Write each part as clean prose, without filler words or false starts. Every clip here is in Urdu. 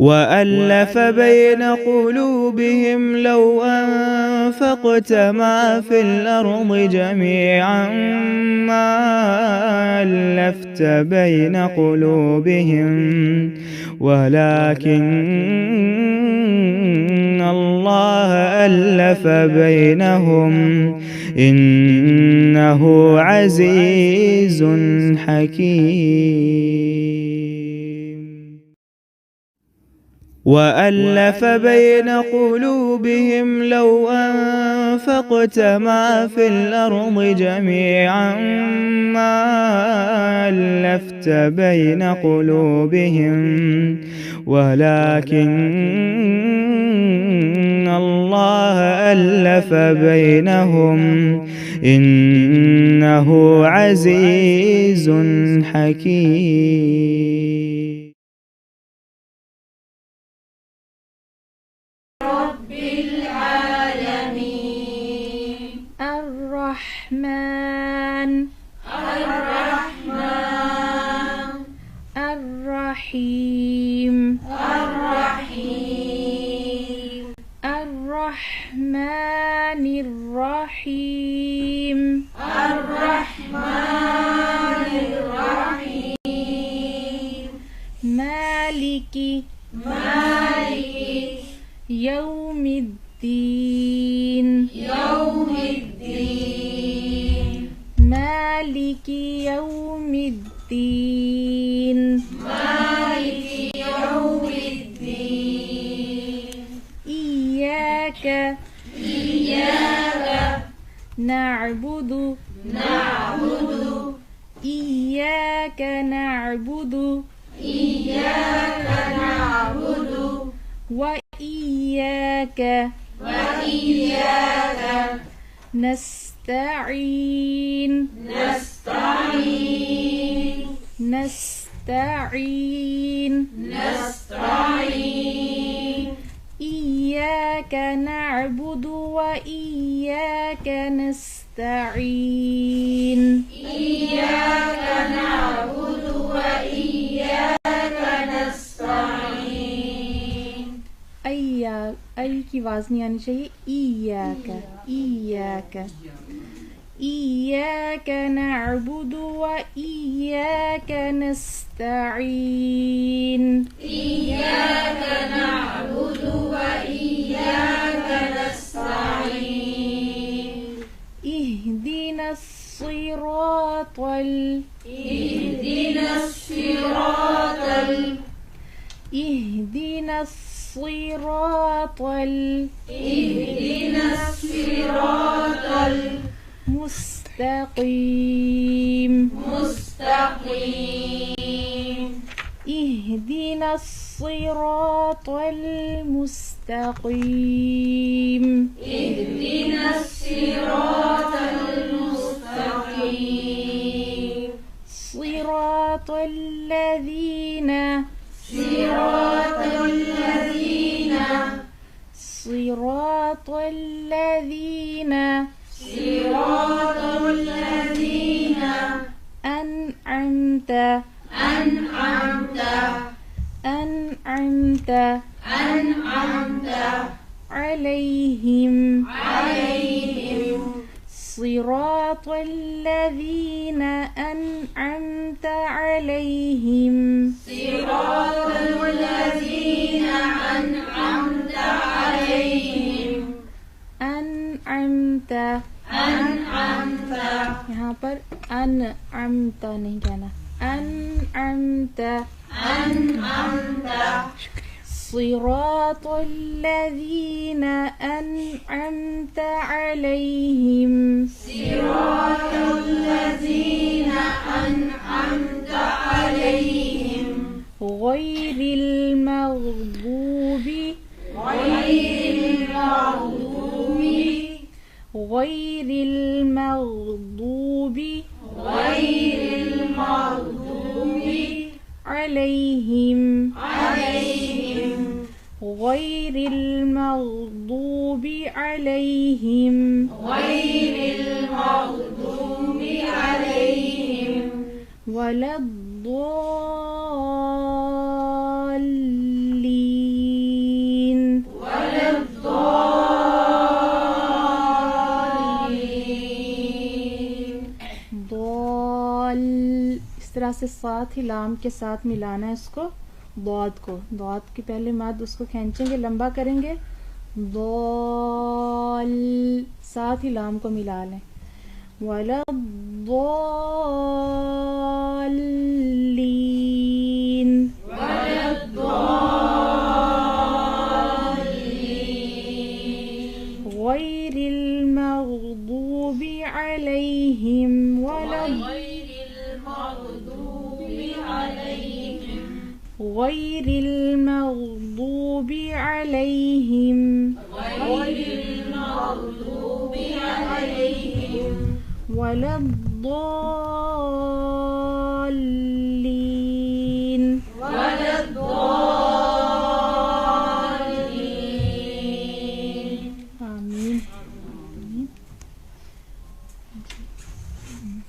وألف بين قلوبهم لو أنفقت ما في الأرض جميعا ما ألفت بين قلوبهم ولكن الله ألف بينهم إنه عزيز حكيم. وألف بين قلوبهم لو أنفقت ما في الأرض جميعا ما ألفت بين قلوبهم ولكن الله ألف بينهم إنه عزيز حكيم. رب العالمين الرحمن الرحيم الرحمن الرحيم مالك يوم الدين مالك يوم الدين إياك نعبد إياك نعبد وإياك نستعين إياك نعبد وإياك نستعين ای کی آواز نہیں آنی چاہیے. إياك نعبد وإياك نستعين اهدنا الصراط المستقيم اهدنا الصراط المستقيم صراط الذين أنعمت عليهم صراط الذين أنعمت عليهم أنعمت یہاں پر انعمت نہیں کہنا. أنعمت صراط الذين أنعمت عليهم غير المغضوب عليهم ولا الضالين سے ساتھ ہی لام کے ساتھ ملانا ہے اس کو، ضاد کو، ضاد کی پہلے مد اس کو کھینچیں گے، لمبا کریں گے، ضال، ساتھ ہی لام کو ملا لیں، ولا الضالین، غیر المغضوب علیہم ولا غیر المغضوب علیہم ولا الضالین، آمین۔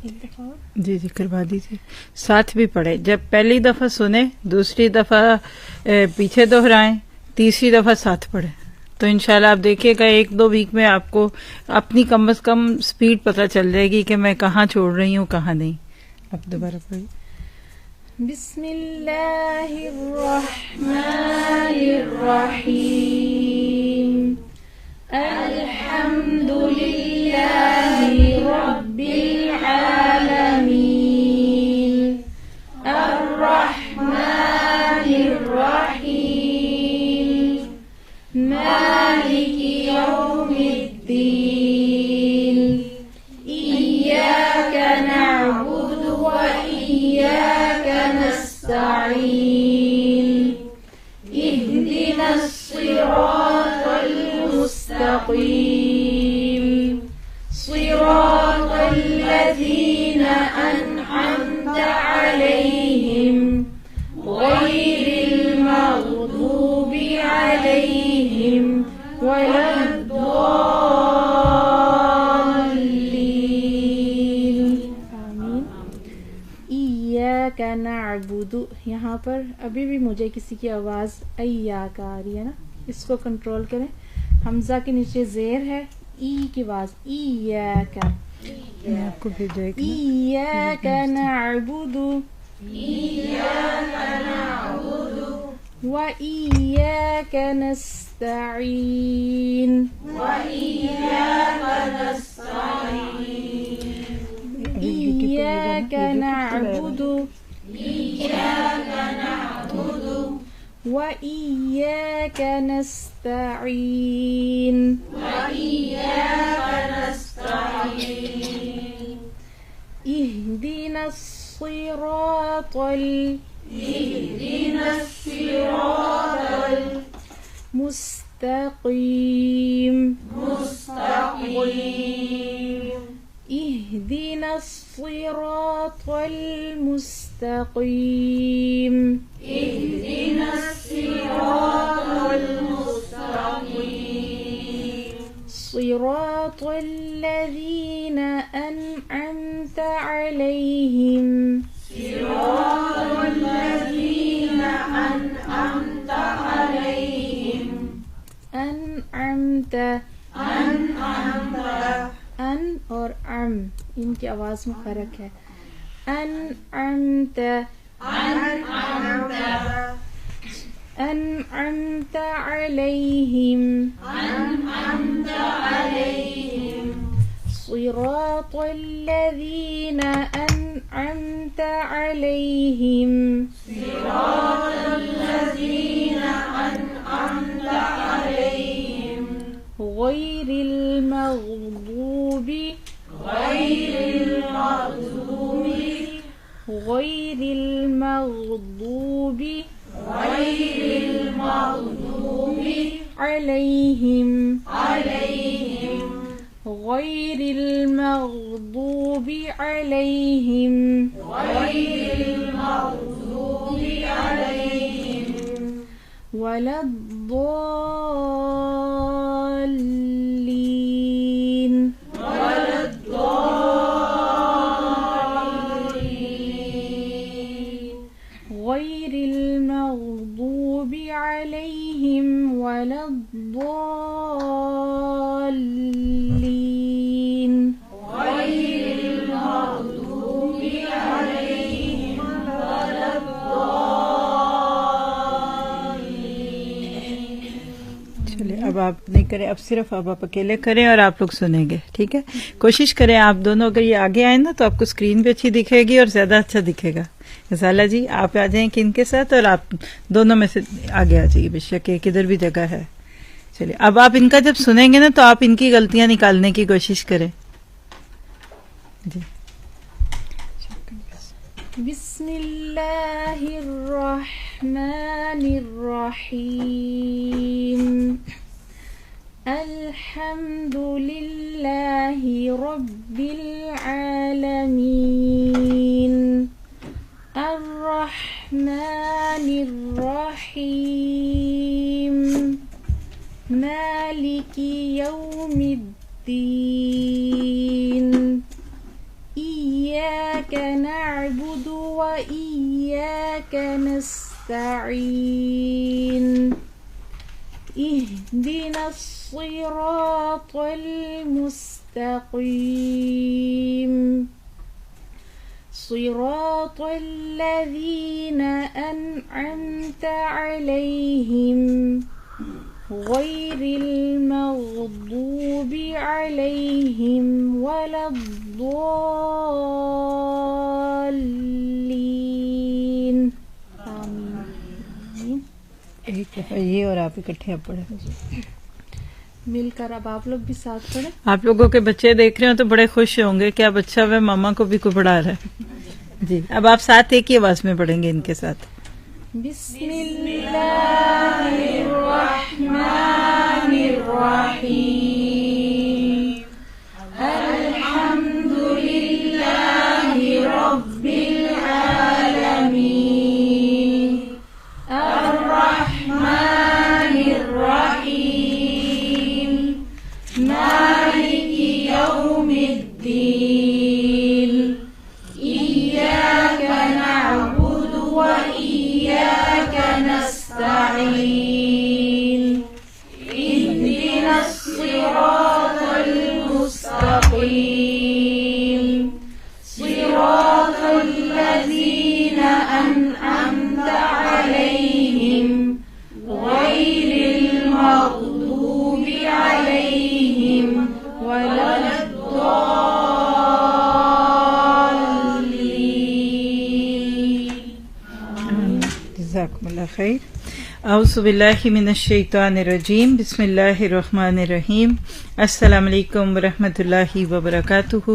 ایک دفعہ اور جی جی کروا دیجیے، ساتھ بھی پڑھے، جب پہلی دفعہ سنیں، دوسری دفعہ پیچھے دہرائیں، تیسری دفعہ ساتھ پڑھیں، تو انشاءاللہ آپ دیکھیے گا 1-2 ویک میں آپ کو اپنی کم از کم سپیڈ پتہ چل جائے گی کہ میں کہاں چھوڑ رہی ہوں کہاں نہیں۔ اب دوبارہ پڑھیے۔ بسم اللہ الرحمن الرحیم، الحمد للہ رب العالمین، الرحمن الرحیم، مالک یوم الدین، ایاک نعبد و ایاک نستعین، اہدنا الصراط المستقیم، صراط الذین انعمت علیہم غیر المغضوب علیہم ولا الضالین، آمین۔ ایاک نعبد، یہاں پر ابھی بھی مجھے کسی کی آواز ایاک آ رہی ہے نا، اس کو کنٹرول کریں، حمزہ کے نیچے زیر ہے، ای کی آواز، ایاک، میں آپ کو بھیجا ایک ایاک نعبد و ایاک نستعین، ایاک نعبد و ایاک نستعین، اهدنا الصراط المستقيم، اهدنا الصراط المستقيم، صراط الذين أنعمت عليهم أنعمت، ان اور ام ان کی آواز میں فرق ہے، انعمت أنعمت عليهم صراط الذين أنعمت عليهم غير المغضوب عليهم غير المغضوب عليهم ولا الضالين، غير المغضوب عليهم ولا الضالين، چلیے اب آپ نہیں کریں، اب صرف آپ اکیلے کریں اور آپ لوگ سنیں گے، ٹھیک ہے؟ کوشش کریں آپ دونوں، اگر یہ آگے آئیں نا تو آپ کو اسکرین بھی اچھی دکھے گی اور زیادہ اچھا دکھے گا۔ غزالہ جی آپ آ جائیں کن کے ساتھ، اور آپ دونوں میں سے آگے آ جائیے، بے شک ایک ادھر بھی جگہ ہے۔ چلیے اب آپ ان کا جب سنیں گے نا تو آپ ان کی غلطیاں نکالنے کی کوشش کریں جی۔ بسم اللہ الرحمن الرحیم، الحمد للہ رب العالمین، الرحمن الرحیم، مالک یوم الدین، إياك نعبد وإياك نستعين، اهدنا الصراط المستقيم، صراط الذين أنعمت عليهم غير المغضوب عليهم ولا الضالين، آمین۔ ایک دفعہ یہ اور آپ اکٹھے اب پڑھیں، مل کر اب آپ لوگ بھی ساتھ پڑھیں۔ آپ لوگوں کے بچے دیکھ رہے ہوں تو بڑے خوش ہوں گے کہ اب اچھا وہ ماما کو بھی کوئی پڑھا رہا ہے جی۔ اب آپ ساتھ ایک ہی آواز میں پڑھیں گے ان کے ساتھ۔ بسم اللہ الرحمن الرحیم، الحمد للہ رب العالمین، الرحمن الرحیم، مالک یوم الدین، ایاک نعبد وإياك نستعين، اهدنا الصراط المستقيم، صراط الذين أنعمت عليهم غير المغضوب عليهم ولا جزاکم اللہ خیر۔ اعوذ باللہ من الشیطان الرجیم، بسم اللہ الرحمن الرحیم، السلام علیکم ورحمۃ اللہ وبرکاتہ۔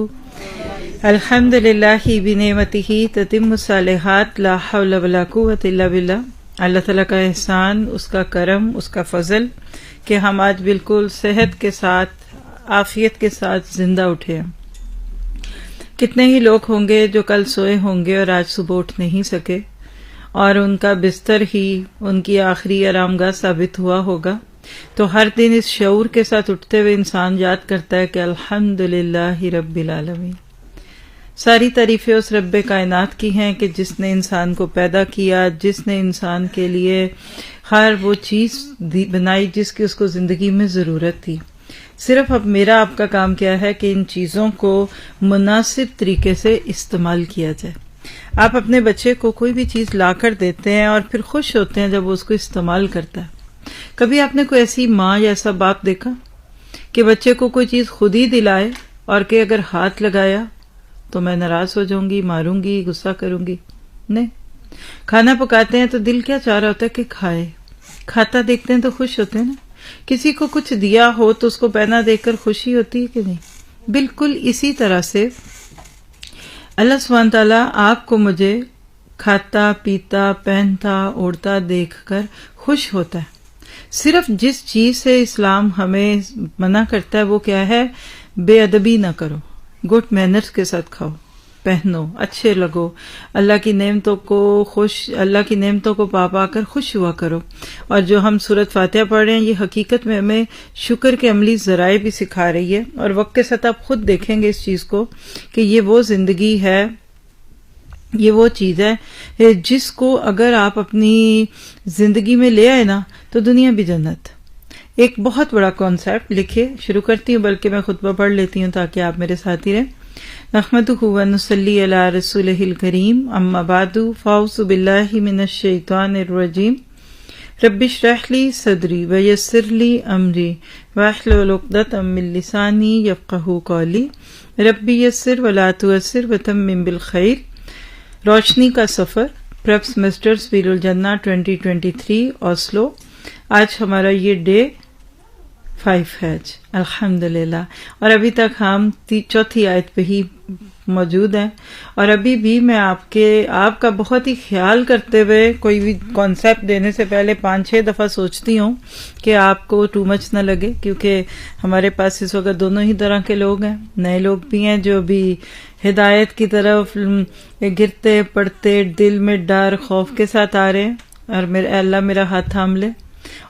الحمد للہ بنعمتہ تتم الصالحات، لا حول ولا قوۃ الا باللہ۔ اللہ تعالیٰ کا احسان، اس کا کرم، اس کا فضل کہ ہم آج بالکل صحت کے ساتھ، عافیت کے ساتھ زندہ اٹھے ہیں۔ کتنے ہی لوگ ہوں گے جو کل سوئے ہوں گے اور آج صبح اٹھ نہیں سکے، اور ان کا بستر ہی ان کی آخری آرام گاہ ثابت ہوا ہوگا۔ تو ہر دن اس شعور کے ساتھ اٹھتے ہوئے انسان یاد کرتا ہے کہ الحمدللہ رب العالمین، ساری تعریفیں اس رب کائنات کی ہیں کہ جس نے انسان کو پیدا کیا، جس نے انسان کے لیے ہر وہ چیز بنائی جس کی اس کو زندگی میں ضرورت تھی۔ صرف اب میرا آپ کا کام کیا ہے کہ ان چیزوں کو مناسب طریقے سے استعمال کیا جائے۔ آپ اپنے بچے کو کوئی بھی چیز لا کر دیتے ہیں اور پھر خوش ہوتے ہیں جب وہ اس کو استعمال کرتا ہے۔ کبھی آپ نے کوئی ایسی ماں یا ایسا باپ دیکھا کہ بچے کو کوئی چیز خود ہی دلائے اور کہ اگر ہاتھ لگایا تو میں ناراض ہو جاؤں گی، ماروں گی، غصہ کروں گی؟ نہیں، کھانا پکاتے ہیں تو دل کیا چاہ رہا ہوتا ہے کہ کھائے، کھاتا دیکھتے ہیں تو خوش ہوتے ہیں نا۔ کسی کو کچھ دیا ہو تو اس کو پہنا دیکھ کر خوشی ہوتی ہے کہ نہیں؟ بالکل اسی طرح سے اللہ سبحانہ تعالیٰ آپ کو مجھے کھاتا پیتا پہنتا اوڑھتا دیکھ کر خوش ہوتا ہے۔ صرف جس چیز سے اسلام ہمیں منع کرتا ہے وہ کیا ہے؟ بے ادبی نہ کرو، گڈ مینرز کے ساتھ کھاؤ، پہنو، اچھے لگو، اللہ کی نعمتوں کو پا کر خوش ہوا کرو۔ اور جو ہم سورۃ فاتحہ پڑھ رہے ہیں یہ حقیقت میں ہمیں شکر کے عملی ذرائع بھی سکھا رہی ہے، اور وقت کے ساتھ آپ خود دیکھیں گے اس چیز کو کہ یہ وہ زندگی ہے، یہ وہ چیز ہے جس کو اگر آپ اپنی زندگی میں لے آئے نا تو دنیا بھی جنت۔ ایک بہت بڑا کانسیپٹ لکھے، شروع کرتی ہوں بلکہ میں خطبہ پڑھ لیتی ہوں تاکہ آپ میرے ساتھ ہی رہیں۔ نحمدہ ونصلی علی رسولہ الکریم، اما بعد، فاعوذ باللہ من الشیطان الرجیم، رب اشرح لی صدری ویسر لی امری واحلل عقدۃ من لسانی یفقہوا قولی ربی یسر ولا تعسر وتمم بالخیر. روشنی کا سفر پریپ سیمسٹرز فیل الجنہ 2023 اوسلو. آج ہمارا یہ ڈے 5 ہے الحمدللہ، اور ابھی تک ہم چوتھی آیت پہ ہی موجود ہیں. اور ابھی بھی میں آپ کا بہت ہی خیال کرتے ہوئے کوئی بھی کانسیپٹ دینے سے پہلے 5-6 دفعہ سوچتی ہوں کہ آپ کو ٹو مچ نہ لگے، کیونکہ ہمارے پاس اس وقت دونوں ہی طرح کے لوگ ہیں. نئے لوگ بھی ہیں جو بھی ہدایت کی طرف گرتے پڑتے دل میں ڈر خوف کے ساتھ آ رہے ہیں اور اللہ میرا ہاتھ تھام لے،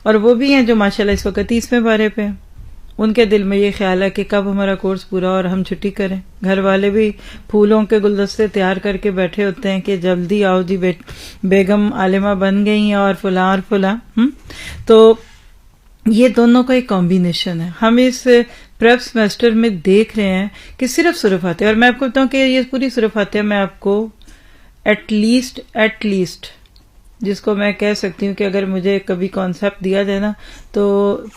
اور وہ بھی ہیں جو ماشاءاللہ اس وقت 30ویں پارے پہ ہیں. ان کے دل میں یہ خیال ہے کہ کب ہمارا کورس پورا اور ہم چھٹی کریں. گھر والے بھی پھولوں کے گلدستے تیار کر کے بیٹھے ہوتے ہیں کہ جلدی آؤ جی، بیگم عالمہ بن گئی ہیں اور فلاں اور فلاں. تو یہ دونوں کا ایک کمبینیشن ہے. ہم اس پریپ سیمسٹر میں دیکھ رہے ہیں کہ صرف سورہ فاتحہ، اور میں آپ کو بتاؤں کہ یہ پوری سورہ فاتحہ میں آپ کو ایٹ لیسٹ جس کو میں کہہ سکتی ہوں کہ اگر مجھے کبھی کانسیپٹ دیا جائے نا تو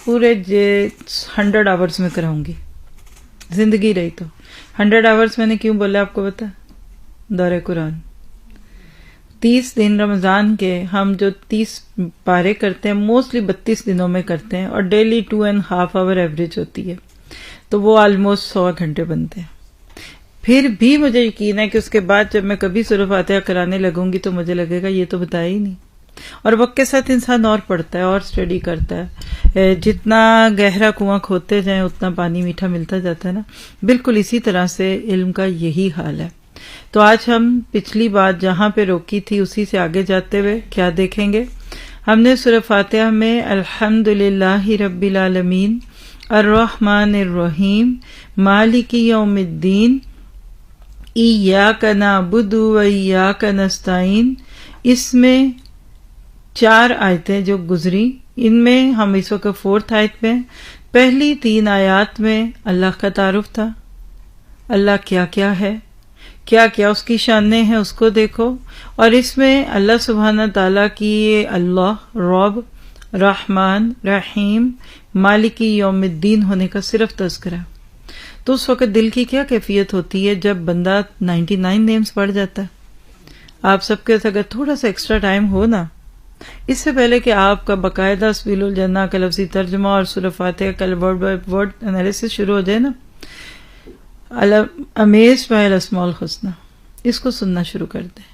پورے 100 آورز میں کراؤں گی. زندگی رہی تو 100 آورز میں نے کیوں بولا آپ کو پتا؟ دورہ قرآن 30 دن رمضان کے ہم جو 30 پارے کرتے ہیں موسٹلی 32 دنوں میں کرتے ہیں، اور ڈیلی 2.5 آور ایوریج ہوتی ہے، تو وہ آلموسٹ 100 گھنٹے بنتے ہیں. پھر بھی مجھے یقین ہے کہ اس کے بعد جب میں کبھی سورہ فاتحہ کرانے لگوں گی تو مجھے لگے گا یہ تو بتایا ہی نہیں. اور وقت کے ساتھ انسان اور پڑھتا ہے اور اسٹڈی کرتا ہے، جتنا گہرا کنواں کھودتے جائیں اتنا پانی میٹھا ملتا جاتا ہے نا. بالکل اسی طرح سے علم کا یہی حال ہے. تو آج ہم پچھلی بات جہاں پہ روکی تھی اسی سے آگے جاتے ہوئے کیا دیکھیں گے؟ ہم نے سورہ فاتحہ میں الحمدللہ رب العالمین الرحمن الرحیم مالک یوم الدین ایاک نعبد و ایاک نستعین، اس میں 4 آیتیں جو گزری، ان میں ہم اس وقت 4th آیت میں. پہلی 3 آیات میں اللہ کا تعارف تھا، اللہ کیا کیا ہے، کیا کیا اس کی شانیں ہیں اس کو دیکھو. اور اس میں اللہ سبحانہ تعالیٰ کی اللہ رب رحمان رحیم مالکی یوم الدین ہونے کا صرف تذکرہ. تو اس وقت دل کی کیا کیفیت ہوتی ہے جب بندہ 99 نیمز پڑھ جاتا ہے. آپ سب کے اگر تھوڑا سا ایکسٹرا ٹائم ہو نا، اس سے پہلے کہ آپ کا باقاعدہ سبیل الجنہ کا لفظی ترجمہ اور سورہ فاتحہ کا ورڈ بائی ورڈ انالیسس شروع ہو جائے نا، امیزڈ بائی الاسماء الحسنی، اس کو سننا شروع کر دیں.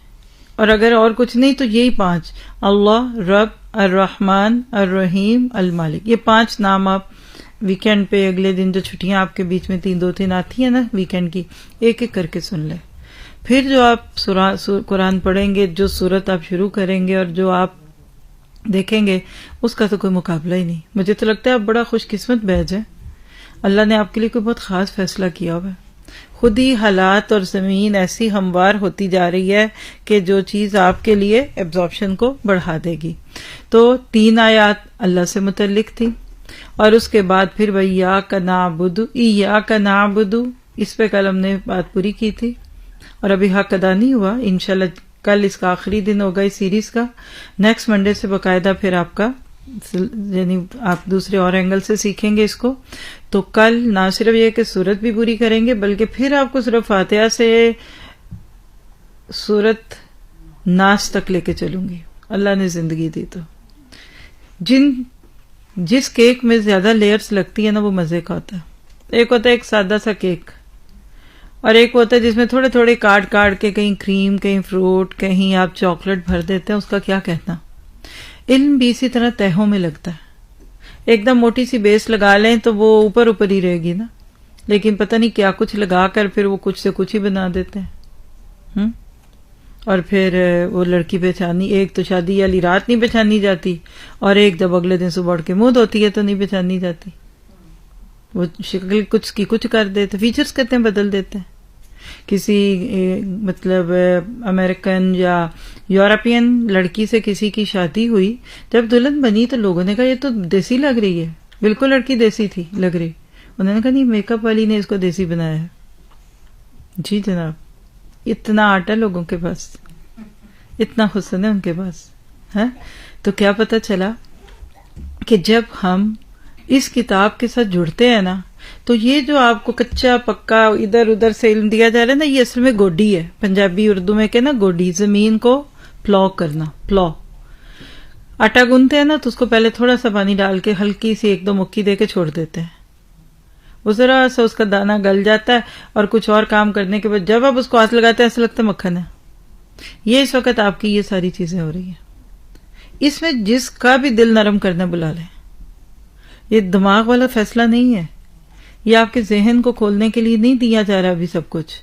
اور اگر اور کچھ نہیں تو یہی 5 اللہ رب الرحمن الرحیم المالک، یہ 5 نام آپ ویکینڈ پہ اگلے دن جو چھٹیاں آپ کے بیچ میں 2-3 آتی ہیں نا ویکینڈ کی، ایک ایک کر کے سن لیں. پھر جو آپ قرآن پڑھیں گے، جو سورت آپ شروع کریں گے اور جو آپ دیکھیں گے اس کا تو کوئی مقابلہ ہی نہیں. مجھے تو لگتا ہے آپ بڑا خوش قسمت بیج ہے، اللہ نے آپ کے لیے کوئی بہت خاص فیصلہ کیا ہوا ہے. خود ہی حالات اور زمین ایسی ہموار ہوتی جا رہی ہے کہ جو چیز آپ کے لیے ایبزارپشن کو بڑھا دے گی. تو 3 آیات اللہ سے متعلق تھی، اور اس کے بعد پھر وَإِيَّاكَ نَعْبُدُ إِيَّاكَ نَعْبُدُ، اس پہ کل ہم نے بات پوری کی تھی اور ابھی حق ادا نہیں ہوا. انشاءاللہ کل اس کا آخری دن ہوگا اس سیریز کا. نیکسٹ منڈے سے باقاعدہ پھر آپ کا یعنی آپ دوسرے اور اینگل سے سیکھیں گے اس کو. تو کل نہ صرف یہ کہ سورت بھی پوری کریں گے بلکہ پھر آپ کو سورہ فاتحہ سے سورت ناس تک لے کے چلوں گی، اللہ نے زندگی دی تو. جس کیک میں زیادہ لیئرز لگتی ہے نا وہ مزے کا ہوتا ہے. ایک ہوتا ہے ایک سادہ سا کیک، اور ایک ہوتا ہے جس میں تھوڑے تھوڑے کاٹ کے کہیں کریم کہیں فروٹ کہیں آپ چاکلیٹ بھر دیتے ہیں، اس کا کیا کہنا. علم بھی اسی طرح تہوں میں لگتا ہے. ایک دم موٹی سی بیس لگا لیں تو وہ اوپر ہی رہے گی نا، لیکن پتہ نہیں کیا کچھ لگا کر پھر وہ کچھ سے کچھ ہی بنا دیتے ہیں. اور پھر وہ لڑکی پہچانی، ایک تو شادی والی رات نہیں پہچانی جاتی، اور ایک جب اگلے دن صبح اٹھ کے منہ دھوتی ہے تو نہیں پہچانی جاتی. وہ شکل کچھ کی کچھ کر دیتے، فیچرز کہتے ہیں بدل دیتے ہیں. کسی مطلب امریکن یا یورپین لڑکی سے کسی کی شادی ہوئی، جب دلہن بنی تو لوگوں نے کہا یہ تو دیسی لگ رہی ہے، بالکل لڑکی دیسی تھی لگ رہی. انہوں نے کہا نہیں، میک اپ والی نے اس کو دیسی بنایا ہے. جی جناب، اتنا آرٹ ہے لوگوں کے پاس، اتنا حسن ہے ان کے پاس. تو کیا پتہ چلا کہ جب ہم اس کتاب کے ساتھ جڑتے ہیں نا تو یہ جو آپ کو کچا پکا ادھر ادھر سے علم دیا جا رہا ہے نا، یہ اصل میں گوڈی ہے. پنجابی اردو میں کہنا گوڈی، زمین کو پلو کرنا. پلو آٹا گنتے ہیں نا تو اس کو پہلے تھوڑا سا پانی ڈال کے ہلکی سی ایک دو مکھی دے کے چھوڑ دیتے ہیں، وہ ذرا سا اس کا دانہ گل جاتا ہے اور کچھ اور کام کرنے کے بعد جب آپ اس کو ہاتھ لگاتے ہیں ایسا لگتا ہے مکھن ہے. یہ اس وقت آپ کی یہ ساری چیزیں ہو رہی ہیں. اس میں جس کا بھی دل نرم کرنا بلا لیں. یہ دماغ والا فیصلہ نہیں ہے، یہ آپ کے ذہن کو کھولنے کے لیے نہیں دیا جا رہا ابھی سب کچھ.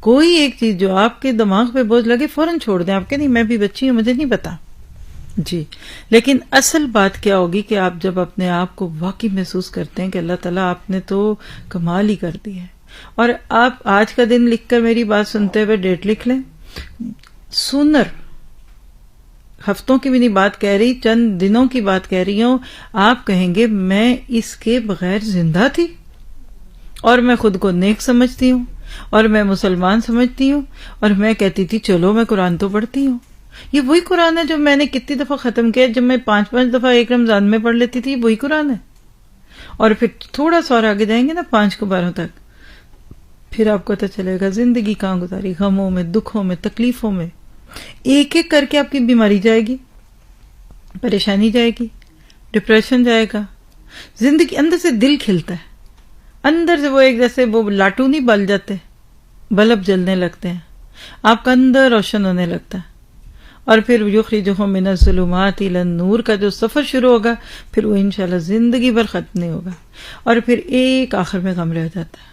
کوئی ایک چیز جو آپ کے دماغ پہ بوجھ لگے فوراً چھوڑ دیں. آپ کہ نہیں میں بھی بچی ہوں مجھے نہیں پتا جی. لیکن اصل بات کیا ہوگی کہ آپ جب اپنے آپ کو واقعی محسوس کرتے ہیں کہ اللہ تعالیٰ آپ نے تو کمال ہی کر دی ہے. اور آپ آج کا دن لکھ کر میری بات سنتے ہوئے ڈیٹ لکھ لیں. سونر ہفتوں کی بھی نہیں بات کہہ رہی، چند دنوں کی بات کہہ رہی ہوں. آپ کہیں گے میں اس کے بغیر زندہ تھی اور میں خود کو نیک سمجھتی ہوں اور میں مسلمان سمجھتی ہوں اور میں کہتی تھی چلو میں قرآن تو پڑھتی ہوں. یہ وہی قرآن ہے جو میں نے کتنی دفعہ ختم کیا، جب میں 5 دفعہ ایک رمضان میں پڑھ لیتی تھی. وہی قرآن ہے. اور پھر تھوڑا سا اور آگے جائیں گے نا 5 کو 12 تک، پھر آپ کو پتہ چلے گا زندگی کہاں گزاری، غموں میں، دکھوں میں، تکلیفوں میں. ایک ایک کر کے آپ کی بیماری جائے گی، پریشانی جائے گی، ڈپریشن جائے گا. زندگی اندر سے دل کھلتا ہے، اندر سے وہ ایک جیسے وہ لاٹو نہیں بل جاتے، بلب جلنے لگتے ہیں، آپ کا اندر روشن ہونے لگتا ہے. اور پھر یخرجہم من الظلمات الی النور کا جو سفر شروع ہوگا پھر وہ انشاءاللہ زندگی بھر ختم نہیں ہوگا. اور پھر ایک آخر میں غم رہ جاتا ہے،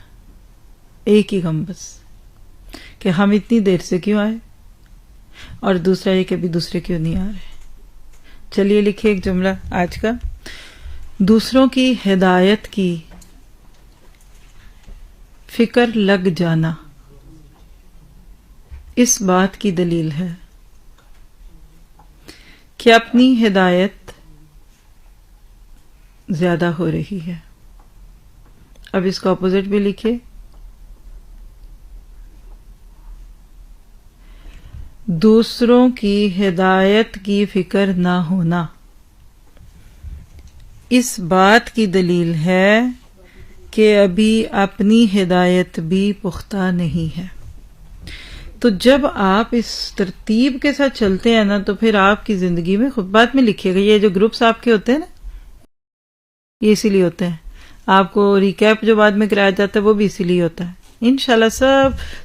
ایک ہی غم بس کہ ہم اتنی دیر سے کیوں آئے، اور دوسرا یہ کہ ابھی دوسرے کیوں نہیں آ رہے. چلیے لکھے ایک جملہ آج کا. دوسروں کی ہدایت کی فکر لگ جانا اس بات کی دلیل ہے کہ اپنی ہدایت زیادہ ہو رہی ہے. اب اس کا اپوزٹ بھی لکھے. دوسروں کی ہدایت کی فکر نہ ہونا اس بات کی دلیل ہے کہ ابھی اپنی ہدایت بھی پختہ نہیں ہے. تو جب آپ اس ترتیب کے ساتھ چلتے ہیں نا تو پھر آپ کی زندگی میں خود بات میں لکھیے گا. یہ جو گروپس آپ کے ہوتے ہیں نا یہ اسی لیے ہوتے ہیں. آپ کو ریکیپ جو بعد میں کرایا جاتا ہے وہ بھی اسی لیے ہوتا ہے. انشاءاللہ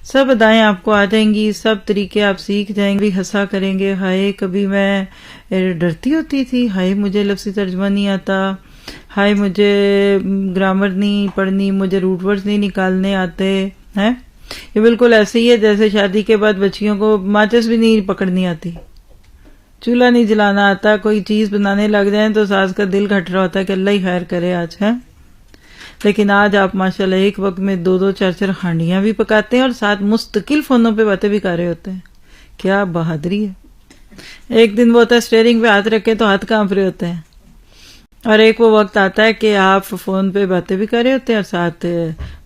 سب ادائیں آپ کو آ جائیں گی، سب طریقے آپ سیکھ جائیں گے. ہنسا کریں گے، ہائے کبھی میں ڈرتی ہوتی تھی، ہائے مجھے لفظی ترجمہ نہیں آتا، ہائے مجھے گرامر نہیں پڑھنی، مجھے روٹ ورڈز نہیں نکالنے آتے ہیں. یہ بالکل ایسے ہی ہے جیسے شادی کے بعد بچیوں کو ماچس بھی نہیں پکڑنی آتی، چولہا نہیں جلانا آتا، کوئی چیز بنانے لگ جائیں تو ساس کا دل گھٹ رہا ہوتا ہے کہ اللہ ہی خیر کرے آج ہے. لیکن آج آپ ماشاءاللہ ایک وقت میں 2 4 ہانڈیاں بھی پکاتے ہیں اور ساتھ مستقل فونوں پہ باتیں بھی کر رہے ہوتے ہیں. کیا بہادری ہے. ایک دن وہ ہوتا ہے اسٹیئرنگ پہ ہاتھ رکھے تو ہاتھ کانپ رہے ہوتے ہیں، اور ایک وہ وقت آتا ہے کہ آپ فون پہ باتیں بھی کر رہے ہوتے ہیں اور ساتھ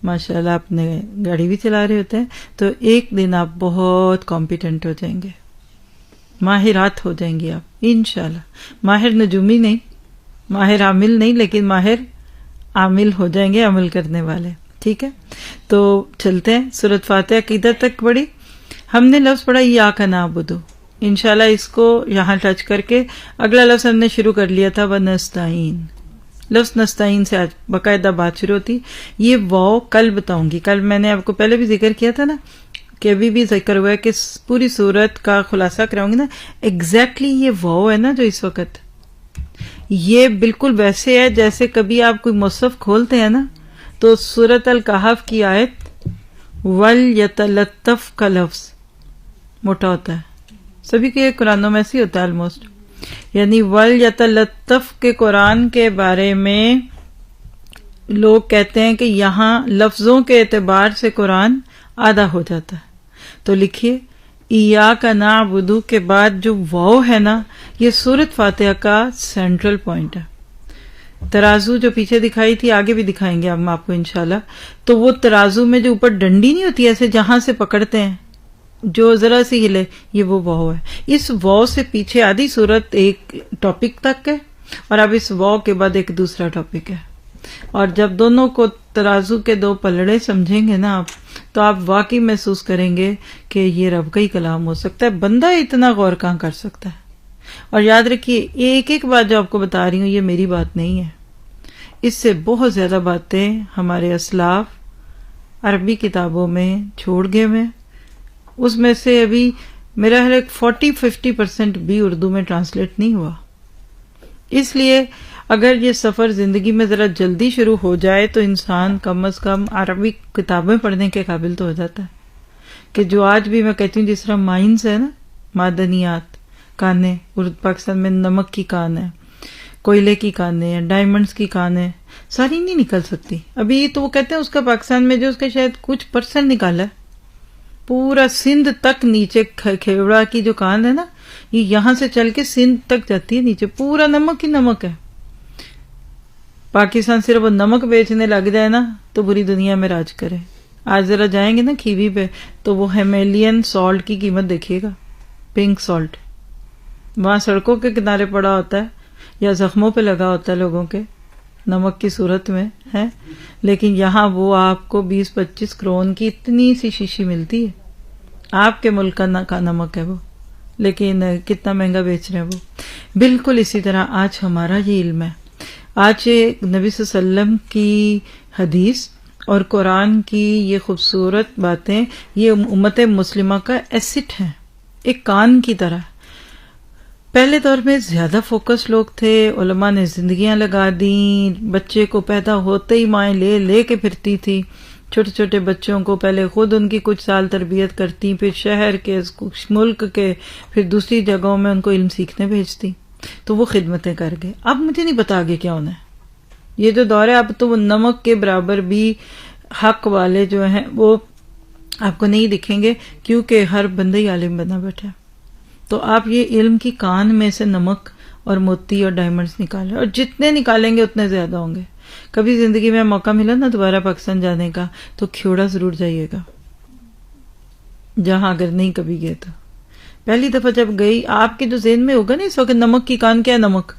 ماشاءاللہ اپنے گاڑی بھی چلا رہے ہوتے ہیں. تو ایک دن آپ بہت کمپیٹنٹ ہو جائیں گے، ماہرات ہو جائیں گی آپ انشاءاللہ. ماہر نجومی نہیں، ماہر عامل نہیں، لیکن ماہر عامل ہو جائیں گے، عمل کرنے والے. ٹھیک ہے، تو چلتے ہیں. سورۃ فاتحہ کدھر تک پڑھی ہم نے؟ لفظ پڑھا ایاک نعبد. انشاءاللہ اس کو یہاں ٹچ کر کے اگلا لفظ ہم نے شروع کر لیا تھا ونستعین. لفظ نستعین سے آج باقاعدہ بات شروع ہوتی. یہ واو کل بتاؤں گی، کل میں نے آپ کو پہلے بھی ذکر کیا تھا نا کہ ابھی بھی ذکر ہوا ہے کہ پوری سورت کا خلاصہ کراؤں گی نا. ایگزیکٹلی یہ واو ہے نا جو اس وقت، یہ بالکل ویسے ہے جیسے کبھی آپ کوئی مصحف کھولتے ہیں نا تو سورۃ الکہف کی آیت وَلْيَتَلَطَّفْ کا لفظ موٹا ہوتا ہے. سبھی کے قرآنوں میں ایسے ہوتا ہے آلموسٹ. یعنی وَلْيَتَلَطَّفْ کے قرآن کے بارے میں لوگ کہتے ہیں کہ یہاں لفظوں کے اعتبار سے قرآن آدھا ہو جاتا ہے. تو لکھیے ایاک نعبد کے بعد جو واو ہے نا یہ سورۃ فاتحہ کا سینٹرل پوائنٹ ہے. ترازو جو پیچھے دکھائی تھی آگے بھی دکھائیں گے ہم آپ کو انشاءاللہ. تو وہ ترازو میں جو اوپر ڈنڈی نہیں ہوتی ایسے جہاں سے پکڑتے ہیں جو ذرا سی ہلے، یہ وہ واو ہے. اس واو سے پیچھے آدھی سورت ایک ٹاپک تک ہے اور اب اس واو کے بعد ایک دوسرا ٹاپک ہے، اور جب دونوں کو ترازو کے دو پلڑے سمجھیں گے نا آپ، تو آپ واقعی محسوس کریں گے کہ یہ رب کا ہی کلام ہو سکتا ہے، بندہ اتنا غور کہاں کر سکتا ہے۔ اور یاد رکھیے ایک ایک بات جو آپ کو بتا رہی ہوں یہ میری بات نہیں ہے، اس سے بہت زیادہ باتیں ہمارے اسلاف عربی کتابوں میں چھوڑ گئے میں، اس میں سے ابھی میرا خیال 40-50% بھی اردو میں ٹرانسلیٹ نہیں ہوا۔ اس لیے اگر یہ سفر زندگی میں ذرا جلدی شروع ہو جائے تو انسان کم از کم عربی کتابیں پڑھنے کے قابل تو ہو جاتا ہے، کہ جو آج بھی میں کہتی ہوں جس طرح مائنز ہے نا، معدنیات، کانیں، پاکستان میں نمک کی کان ہے، کوئلے کی کانیں ہیں، ڈائمنڈز کی کانیں، ساری نہیں نکل سکتی ابھی، تو وہ کہتے ہیں اس کا پاکستان میں جو اس کا شاید کچھ % نکالا ہے، پورا سندھ تک نیچے کھیوڑا کی جو کان ہے نا، یہ یہاں سے چل کے سندھ تک جاتی ہے نیچے، پورا نمک ہی نمک ہے۔ پاکستان صرف وہ نمک بیچنے لگ جائے نا تو بری دنیا میں راج کرے۔ آج ذرا جائیں گے نا کھیوی پہ تو وہ ہیمیلین سالٹ کی قیمت دیکھیے گا، پنک سالٹ، وہاں سڑکوں کے کنارے پڑا ہوتا ہے یا زخموں پہ لگا ہوتا ہے لوگوں کے، نمک کی صورت میں ہے، لیکن یہاں وہ آپ کو 20-25 کرون کی اتنی سی شیشی ملتی ہے، آپ کے ملک کا نمک ہے وہ، لیکن کتنا مہنگا بیچ رہے ہیں وہ۔ بالکل اسی طرح آج ہمارا یہ علم ہے، آج نبی صلی اللہ علیہ وسلم کی حدیث اور قرآن کی یہ خوبصورت باتیں یہ امت مسلمہ کا ایسٹ ہیں، ایک کان کی طرح۔ پہلے دور میں زیادہ فوکس لوگ تھے، علماء نے زندگیاں لگا دیں، بچے کو پیدا ہوتے ہی مائیں لے لے کے پھرتی تھی، چھوٹے چھوٹے بچوں کو پہلے خود ان کی کچھ سال تربیت کرتی، پھر شہر کے، ملک کے، پھر دوسری جگہوں میں ان کو علم سیکھنے بھیجتی، تو وہ خدمتیں کر گئے۔ اب مجھے نہیں پتا آگے کیا ہونا ہے، یہ جو دور ہے اب تو وہ نمک کے برابر بھی حق والے جو ہیں وہ آپ کو نہیں دکھیں گے، کیونکہ ہر بندہ ہی عالم بنا بیٹھا ہے۔ تو آپ یہ علم کی کان میں سے نمک اور موتی اور ڈائمنڈز نکالیں، اور جتنے نکالیں گے اتنے زیادہ ہوں گے۔ کبھی زندگی میں موقع ملا نا دوبارہ پاکستان جانے کا تو کھیوڑا ضرور جائیے گا، جہاں اگر نہیں کبھی گئے تو۔ پہلی دفعہ جب گئی آپ کے جو ذہن میں ہوگا نا اس وقت نمک کی کان کیا ہے، نمک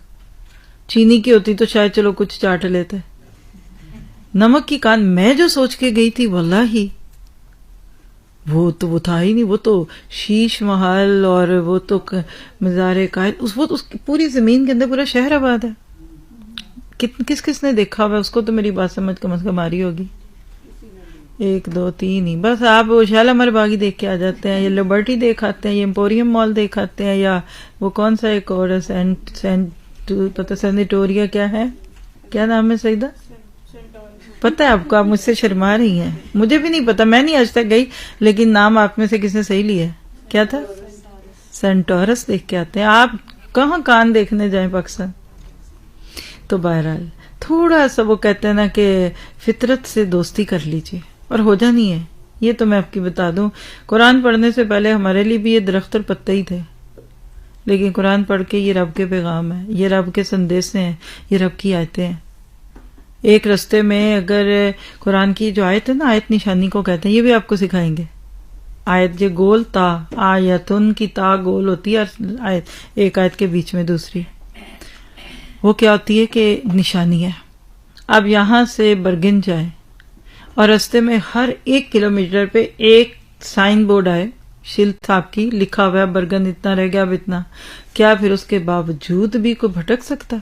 چینی کی ہوتی تو شاید چلو کچھ چاٹ لیتے، نمک کی کان میں جو سوچ کے گئی تھی واللہ وہ تھا ہی نہیں، وہ تو شیش محل اور وہ تو مزار قائد، اس پوری زمین کے اندر پورا شہر آباد ہے۔ کس کس نے دیکھا ہوا اس کو؟ تو میری بات سمجھ کم از کم آ رہی ہوگی، 1 2 3 ہی بس۔ آپ شالامار باغ ہی دیکھ کے آ جاتے ہیں، یا لبرٹی دیکھ آتے ہیں، یا ایمپوریم مال دیکھ آتے ہیں، یا وہ کون سا ایک اور سینیٹوریا کیا ہے، کیا نام ہے سیدہ؟ پتہ ہے آپ کو؟ آپ مجھ سے شرما رہی ہیں، مجھے بھی نہیں پتا، میں نہیں آج تک گئی، لیکن نام آپ میں سے کس نے صحیح لیا؟ کیا تھا؟ سینٹورس دیکھ کے آتے ہیں۔ آپ کہاں کان دیکھنے جائیں پاکستان؟ تو بہرحال تھوڑا سا وہ کہتے ہیں نا کہ فطرت سے دوستی کر لیجیے اور ہو جانی ہے۔ یہ تو میں آپ کی بتا دوں، قرآن پڑھنے سے پہلے ہمارے لیے بھی یہ درخت اور پتے ہی تھے، لیکن قرآن پڑھ کے یہ رب کے پیغام ہے، یہ رب کے سندیسے ہیں، یہ رب کی آیتیں ہیں۔ ایک رستے میں اگر قرآن کی جو آیت ہے نا، آیت نشانی کو کہتے ہیں، یہ بھی آپ کو سکھائیں گے۔ آیت جو گول تا، آیتن کی تا گول ہوتی ہے، اور ایک آیت کے بیچ میں دوسری، وہ کیا ہوتی ہے کہ نشانی ہے۔ اب یہاں سے برگن جائیں اور رستے میں ہر 1 کلومیٹر پہ ایک سائن بورڈ آئے، شلت آپ کی لکھا ہوا ہے برگن اتنا رہ گیا، اب اتنا، کیا پھر اس کے باوجود بھی کوئی بھٹک سکتا؟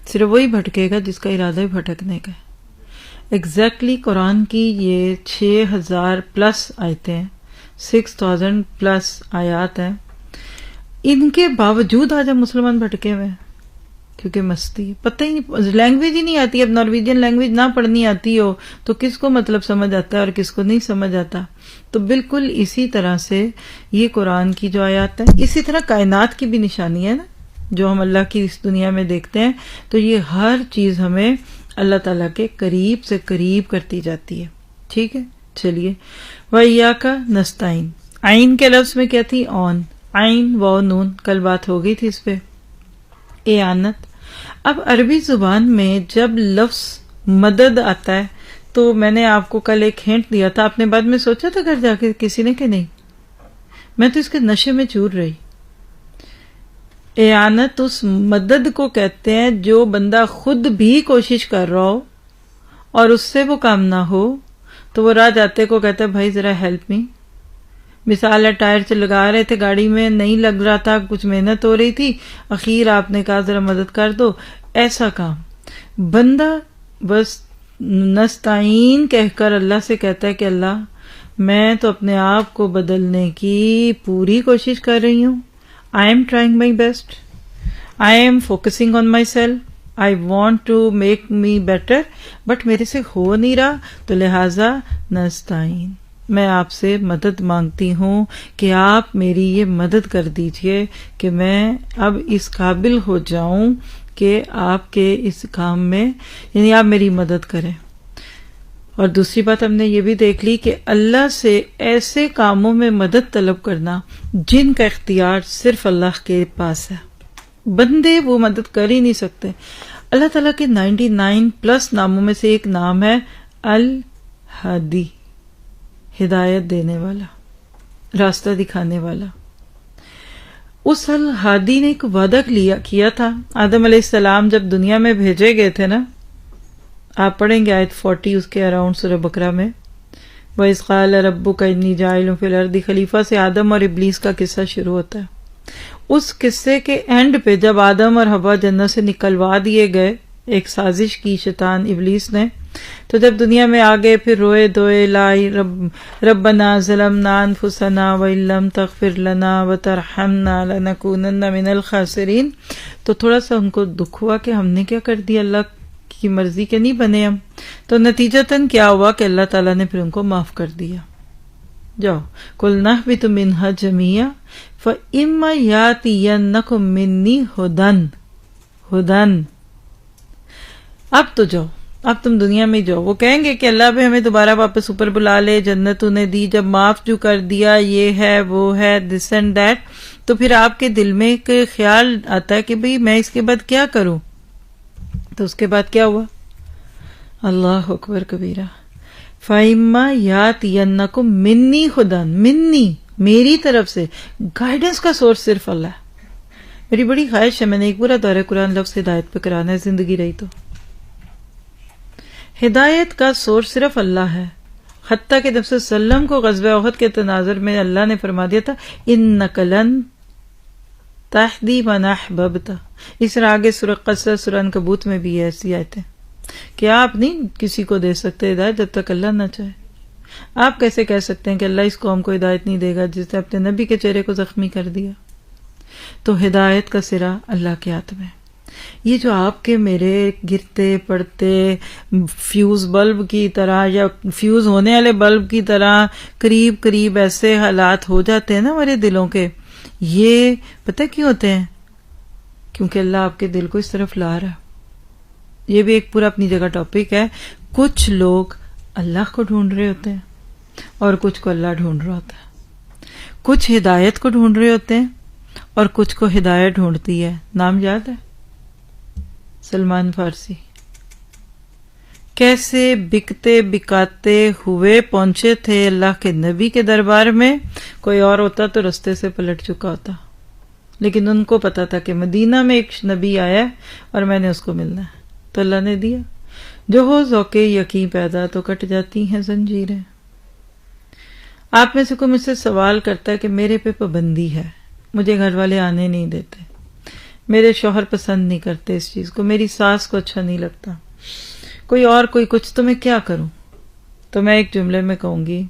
صرف وہی بھٹکے گا جس کا ارادہ ہی بھٹکنے کا ہے۔ ایگزیکٹلی قرآن کی یہ 6000+ آیتیں ہیں، 6000+ آیات ہیں، ان کے باوجود آج ہم مسلمان بھٹکے ہوئے ہیں، کیونکہ مستی پتہ ہی نہیں، لینگویج ہی نہیں آتی۔ اب نارویجین لینگویج نہ پڑھنی آتی ہو تو کس کو مطلب سمجھ آتا ہے اور کس کو نہیں سمجھ آتا۔ تو بالکل اسی طرح سے یہ قرآن کی جو آیات ہیں، اسی طرح کائنات کی بھی نشانی ہے نا، جو ہم اللہ کی اس دنیا میں دیکھتے ہیں، تو یہ ہر چیز ہمیں اللہ تعالیٰ کے قریب سے قریب کرتی جاتی ہے۔ ٹھیک ہے، چلیے۔ وَإِيَّاكَ نَسْتَعِينُ، عین کے لفظ میں کیا تھی؟ آن، عین و نون، کل بات ہو گئی تھی اس پہ، اعانت۔ اب عربی زبان میں جب لفظ مدد آتا ہے تو میں نے آپ کو کل ایک ہنٹ دیا تھا، آپ نے بعد میں سوچا تھا گھر جا کے کسی نے کہ نہیں؟ میں تو اس کے نشے میں چور رہی۔ اعانت اس مدد کو کہتے ہیں جو بندہ خود بھی کوشش کر رہا ہو اور اس سے وہ کام نہ ہو تو وہ راہ جاتے کو کہتا ہے بھائی ذرا ہیلپ می. مثال ہے ٹائر سے لگا رہے تھے گاڑی میں, نہیں لگ رہا تھا, کچھ محنت ہو رہی تھی, اخیر آپ نے کہا ذرا مدد کر دو. ایسا کام بندہ بس نستعین کہہ کر اللہ سے کہتا ہے کہ اللہ میں تو اپنے آپ کو بدلنے کی پوری کوشش کر رہی ہوں. I am trying my best. I am focusing on myself. I want to make me better. But میرے سے ہو نہیں رہا تو لہٰذا نستعین, میں آپ سے مدد مانگتی ہوں کہ آپ میری یہ مدد کر دیجئے کہ میں اب اس قابل ہو جاؤں کہ آپ کے اس کام میں یعنی آپ میری مدد کریں. اور دوسری بات ہم نے یہ بھی دیکھ لی کہ اللہ سے ایسے کاموں میں مدد طلب کرنا جن کا اختیار صرف اللہ کے پاس ہے, بندے وہ مدد کر ہی نہیں سکتے. اللہ تعالیٰ کے 99+ ناموں میں سے ایک نام ہے الہادی, ہدایت دینے والا, راستہ دکھانے والا. اس الہادی نے ایک وعدہ کیا تھا. آدم علیہ السلام جب دنیا میں بھیجے گئے تھے نا, آپ پڑھیں گے آیت 40 اس کے اراؤنڈ سورہ بقرہ میں, وَإِذْ قَالَ رَبُّكَ إِنِّي جَاعِلٌ فِي الْأَرْضِ خلیفہ سے آدم اور ابلیس کا قصہ شروع ہوتا ہے. اس قصے کے اینڈ پہ جب آدم اور حوا جنت سے نکلوا دیے گئے, ایک سازش کی شیطان ابلیس نے, تو جب دنیا میں آگے پھر روئے دوئے لائی ربنا ظلمنا انفسنا وَإِن لَّمْ تَغْفِرْ لَنَا وَتَرْحَمْنَا لَنَكُونَنَّ مِنَ الْخَاسِرِينَ, تو تھوڑا سا ان کو دکھ ہوا کہ ہم نے کیا کر دیا, اللہ کی مرضی کے نہیں بنے ہم. تو نتیجتاً کیا ہوا کہ اللہ تعالیٰ نے پھر ان کو معاف کر دیا. جاؤ قُلْنَا اهْبِطُوا مِنْهَا جَمِيعًا فَإِمَّا يَأْتِيَنَّكُم مِّنِّي هُدًى. اب تو جاؤ, اب تم دنیا میں جاؤ. وہ کہیں گے کہ اللہ بھی ہمیں دوبارہ واپس اوپر بلا لے, جنت انہیں دی, جب معاف جو کر دیا, یہ ہے وہ ہے, دس اینڈ دیٹ, تو پھر آپ کے دل میں ایک خیال آتا ہے کہ بھئی میں اس کے بعد کیا کروں. تو اس کے بعد کیا ہوا, اللہ اکبر کبیرہ, فَإِمَّا يَأْتِيَنَّكُم مِّنِّي هُدًى, منی میری طرف سے. گائیڈنس کا سورس صرف اللہ ہے. میری بڑی خواہش ہے میں نے ایک پورا دورہ قرآن لفظ ہدایت پہ کرانا ہے, زندگی رہی تو. ہدایت کا سورس صرف اللہ ہے. حتیٰ کہ نبی صلی اللہ علیہ وسلم کو غزوہ احد کے تناظر میں اللہ نے فرما دیا تھا اِنَّكَ لَن تَهْدِيَ مَنْ أَحْبَبْتَ. اس طرح آگے سورہ قصص, سورہ عنکبوت میں بھی ایسی آیتیں کہ آپ نہیں کسی کو دے سکتے ہدایت جب تک اللہ نہ چاہے. آپ کیسے کہہ سکتے ہیں کہ اللہ اس قوم کو ہدایت نہیں دے گا جس نے اپنے نبی کے چہرے کو زخمی کر دیا. تو ہدایت کا سرا اللہ کے ہاتھ میں. یہ جو آپ کے میرے گرتے پڑتے فیوز بلب کی طرح یا فیوز ہونے والے بلب کی طرح قریب قریب ایسے حالات ہو جاتے ہیں نا ہمارے دلوں کے, یہ پتہ کیوں ہوتے ہیں؟ کیونکہ اللہ آپ کے دل کو اس طرف لا رہا. یہ بھی ایک پورا اپنی جگہ ٹاپک ہے. کچھ لوگ اللہ کو ڈھونڈ رہے ہوتے ہیں اور کچھ کو اللہ ڈھونڈ رہا ہوتا ہے. کچھ ہدایت کو ڈھونڈ رہے ہوتے ہیں اور کچھ کو ہدایت ڈھونڈتی ہے. نام یاد ہے؟ سلمان فارسی. کیسے بکتے بکاتے ہوئے پہنچے تھے اللہ کے نبی کے دربار میں. کوئی اور ہوتا تو رستے سے پلٹ چکا ہوتا, لیکن ان کو پتا تھا کہ مدینہ میں ایک نبی آیا ہے اور میں نے اس کو ملنا ہے, تو اللہ نے دیا. جو ہو ذوق یقین پیدا تو کٹ جاتی ہیں زنجیریں. آپ میں سے کوئی مجھ سے سوال کرتا ہے کہ میرے پہ پابندی ہے, مجھے گھر والے آنے نہیں دیتے, میرے شوہر پسند نہیں کرتے اس چیز کو, میری ساس کو اچھا نہیں لگتا, کوئی اور کوئی کچھ, تو میں کیا کروں؟ تو میں ایک جملے میں کہوں گی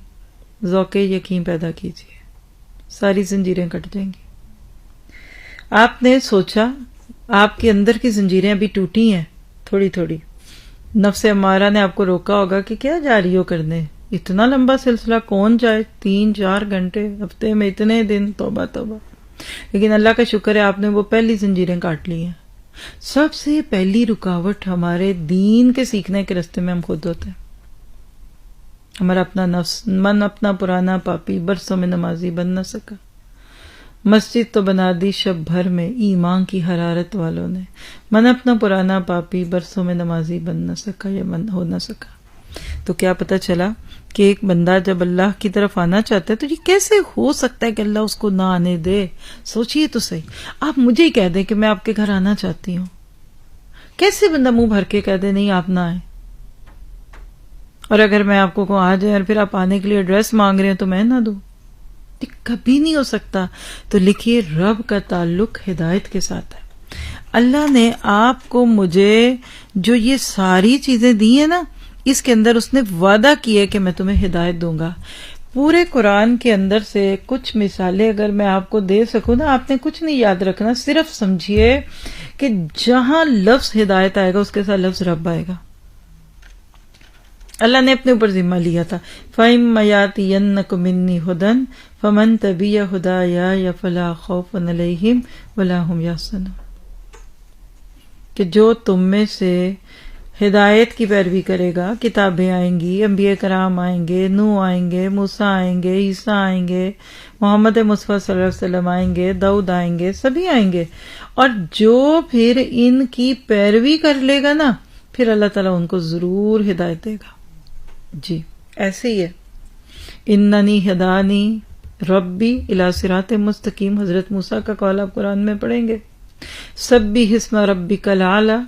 ذوق یقین پیدا کیجیے, ساری زنجیریں کٹ جائیں گی. آپ نے سوچا آپ کے اندر کی زنجیریں ابھی ٹوٹی ہیں تھوڑی تھوڑی, نفس امارہ نے آپ کو روکا ہوگا کہ کیا جا رہی ہو کرنے, اتنا لمبا سلسلہ کون جائے, 3-4 گھنٹے ہفتے میں اتنے دن, توبہ توبہ. لیکن اللہ کا شکر ہے آپ نے وہ پہلی زنجیریں کاٹ لی ہیں. سب سے پہلی رکاوٹ ہمارے دین کے سیکھنے کے راستے میں ہم خود ہوتے ہیں. ہمارا اپنا نفس, من اپنا پرانا پاپی برسوں میں نمازی بن نہ سکا. مسجد تو بنا دی شب بھر میں ایمان کی حرارت والوں نے, من اپنا پرانا پاپی برسوں میں نمازی بن نہ سکا یا من ہو نہ سکا. تو کیا پتہ چلا کہ ایک بندہ جب اللہ کی طرف آنا چاہتا ہے تو یہ کیسے ہو سکتا ہے کہ اللہ اس کو نہ آنے دے؟ سوچئے تو صحیح، آپ مجھے ہی کہہ دیں کہ میں آپ کے گھر آنا چاہتی ہوں، کیسے بندہ منہ بھر کے کہہ دے نہیں آپ نہ آئیں؟ اور اگر میں آپ کو آ جائیں اور پھر آپ آنے کے لیے ایڈریس مانگ رہے ہیں تو میں نہ دوں، یہ کبھی نہیں ہو سکتا۔ تو لکھیے رب کا تعلق ہدایت کے ساتھ ہے۔ اللہ نے آپ کو مجھے جو یہ ساری چیزیں دی ہیں نا، اس کے اندر اس نے وعدہ کیا کہ میں تمہیں ہدایت دوں گا۔ پورے قرآن کے اندر سے کچھ مثالیں اگر میں آپ کو دے سکوں نا، آپ نے کچھ نہیں یاد رکھنا، صرف سمجھیے کہ جہاں لفظ ہدایت آئے گا اس کے ساتھ لفظ رب آئے گا۔ اللہ نے اپنے اوپر ذمہ لیا تھا، فَإِمَّا يَأْتِيَنَّكُم مِّنِّي هُدًى فَمَن تَبِعَ هُدَايَ فَلَا خَوْفٌ عَلَيْهِمْ وَلَا هُمْ يَحْزَنُونَ، کہ جو تم میں سے ہدایت کی پیروی کرے گا، کتابیں آئیں گی، انبیاء کرام آئیں گے، نوح آئیں گے، موسیٰ آئیں گے، عیسیٰ آئیں گے، محمد مصطفیٰ صلی اللہ علیہ وسلم آئیں گے، داؤد آئیں گے، سبھی آئیں گے، اور جو پھر ان کی پیروی کر لے گا نا، پھر اللہ تعالیٰ ان کو ضرور ہدایت دے گا۔ جی ایسے ہی ہے، اننی ہدانی ربی الی صراط مستقیم، حضرت موسیٰ کا قول آپ قرآن میں پڑھیں گے، سبح اسم ربک الاعلی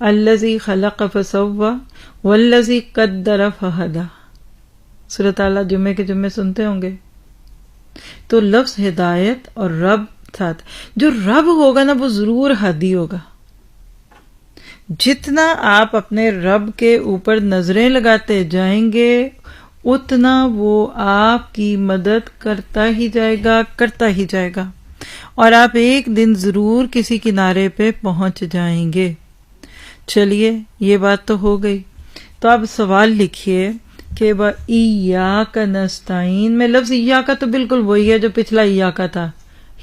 الذی خلق فسوی والذی قدر فہدی، سورۃ اعلیٰ جمعے کے جمعے سنتے ہوں گے۔ تو لفظ ہدایت اور رب ساتھ، جو رب ہوگا نا وہ ضرور ہادی ہوگا۔ جتنا آپ اپنے رب کے اوپر نظریں لگاتے جائیں گے اتنا وہ آپ کی مدد کرتا ہی جائے گا، کرتا ہی جائے گا، اور آپ ایک دن ضرور کسی کنارے پہ پہنچ جائیں گے۔ چلیے یہ بات تو ہو گئی، تو آپ سوال لکھیے کہ ایاک نستعین میں لفظ ایاک تو بالکل وہی ہے جو پچھلا ایاک تھا،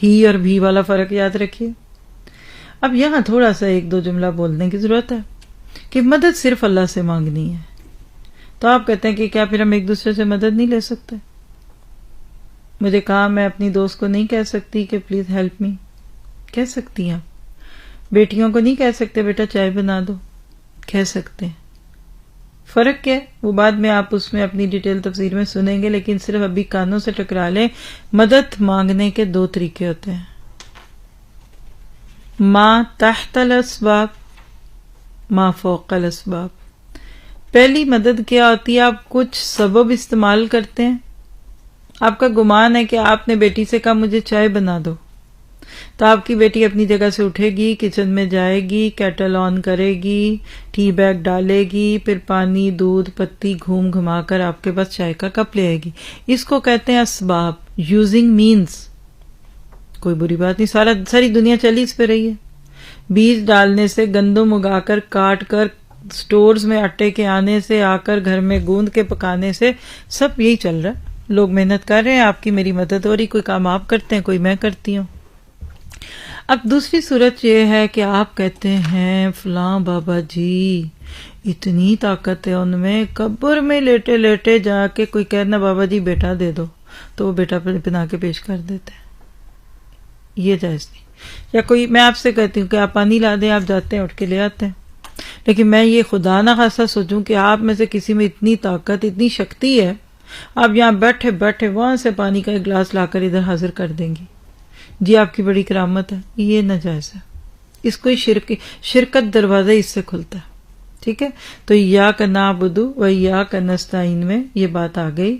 ہی اور بھی والا فرق یاد رکھیے۔ اب یہاں تھوڑا سا ایک دو جملہ بولنے کی ضرورت ہے کہ مدد صرف اللہ سے مانگنی ہے۔ تو آپ کہتے ہیں کہ کیا پھر ہم ایک دوسرے سے مدد نہیں لے سکتے؟ مجھے کہا میں اپنی دوست کو نہیں کہہ سکتی کہ پلیز ہیلپ می، کہہ سکتی ہیں۔ بیٹیوں کو نہیں کہہ سکتے بیٹا چائے بنا دو، کہہ سکتے ہیں۔ فرق کیا ہے وہ بعد میں آپ اس میں اپنی ڈیٹیل تفسیر میں سنیں گے، لیکن صرف ابھی کانوں سے ٹکرا لیں، مدد مانگنے کے دو طریقے ہوتے ہیں، ما تحت الاسباب، ما فوق الاسباب۔ پہلی مدد کیا ہوتی ہے؟ آپ کچھ سبب استعمال کرتے ہیں، آپ کا گمان ہے کہ آپ نے بیٹی سے کہا مجھے چائے بنا دو، تو آپ کی بیٹی اپنی جگہ سے اٹھے گی، کچن میں جائے گی، کیٹل آن کرے گی، ٹی بیگ ڈالے گی، پھر پانی دودھ پتی گھوم گھما کر آپ کے پاس چائے کا کپ لے آئے گی۔ اس کو کہتے ہیں اسباب، یوزنگ مینز۔ کوئی بری بات نہیں، ساری دنیا چلی اس پہ رہی ہے۔ بیج ڈالنے سے، گندم اگا کر کاٹ کر سٹورز میں آٹے کے آنے سے، آ کر گھر میں گوندھ کے پکانے سے، سب یہی چل رہا ہے۔ لوگ محنت کر رہے ہیں، آپ کی میری مدد ہو رہی، کوئی کام آپ کرتے ہیں، کوئی میں کرتی ہوں۔ اب دوسری صورت یہ ہے کہ آپ کہتے ہیں فلاں بابا جی اتنی طاقت ہے ان میں، قبر میں لیٹے لیٹے جا کے کوئی کہنا بابا جی بیٹا دے دو، تو وہ بیٹا بنا کے پیش کر دیتے ہیں، یہ جائز نہیں۔ یا کوئی میں آپ سے کہتی ہوں کہ آپ پانی لا دیں، آپ جاتے ہیں اٹھ کے لے آتے ہیں، لیکن میں یہ خدا نہ خاصا سوچوں کہ آپ میں سے کسی میں اتنی طاقت اتنی شکتی ہے، آپ یہاں بیٹھے بیٹھے وہاں سے پانی کا ایک گلاس لا کر ادھر حاضر کر دیں گی، جی آپ کی بڑی کرامت ہے، یہ ناجائز ہے، اس کو شرکت دروازہ اس سے کھلتا ہے، ٹھیک ہے۔ تو ایاک نعبد و ایاک نستعین میں یہ بات آ گئی۔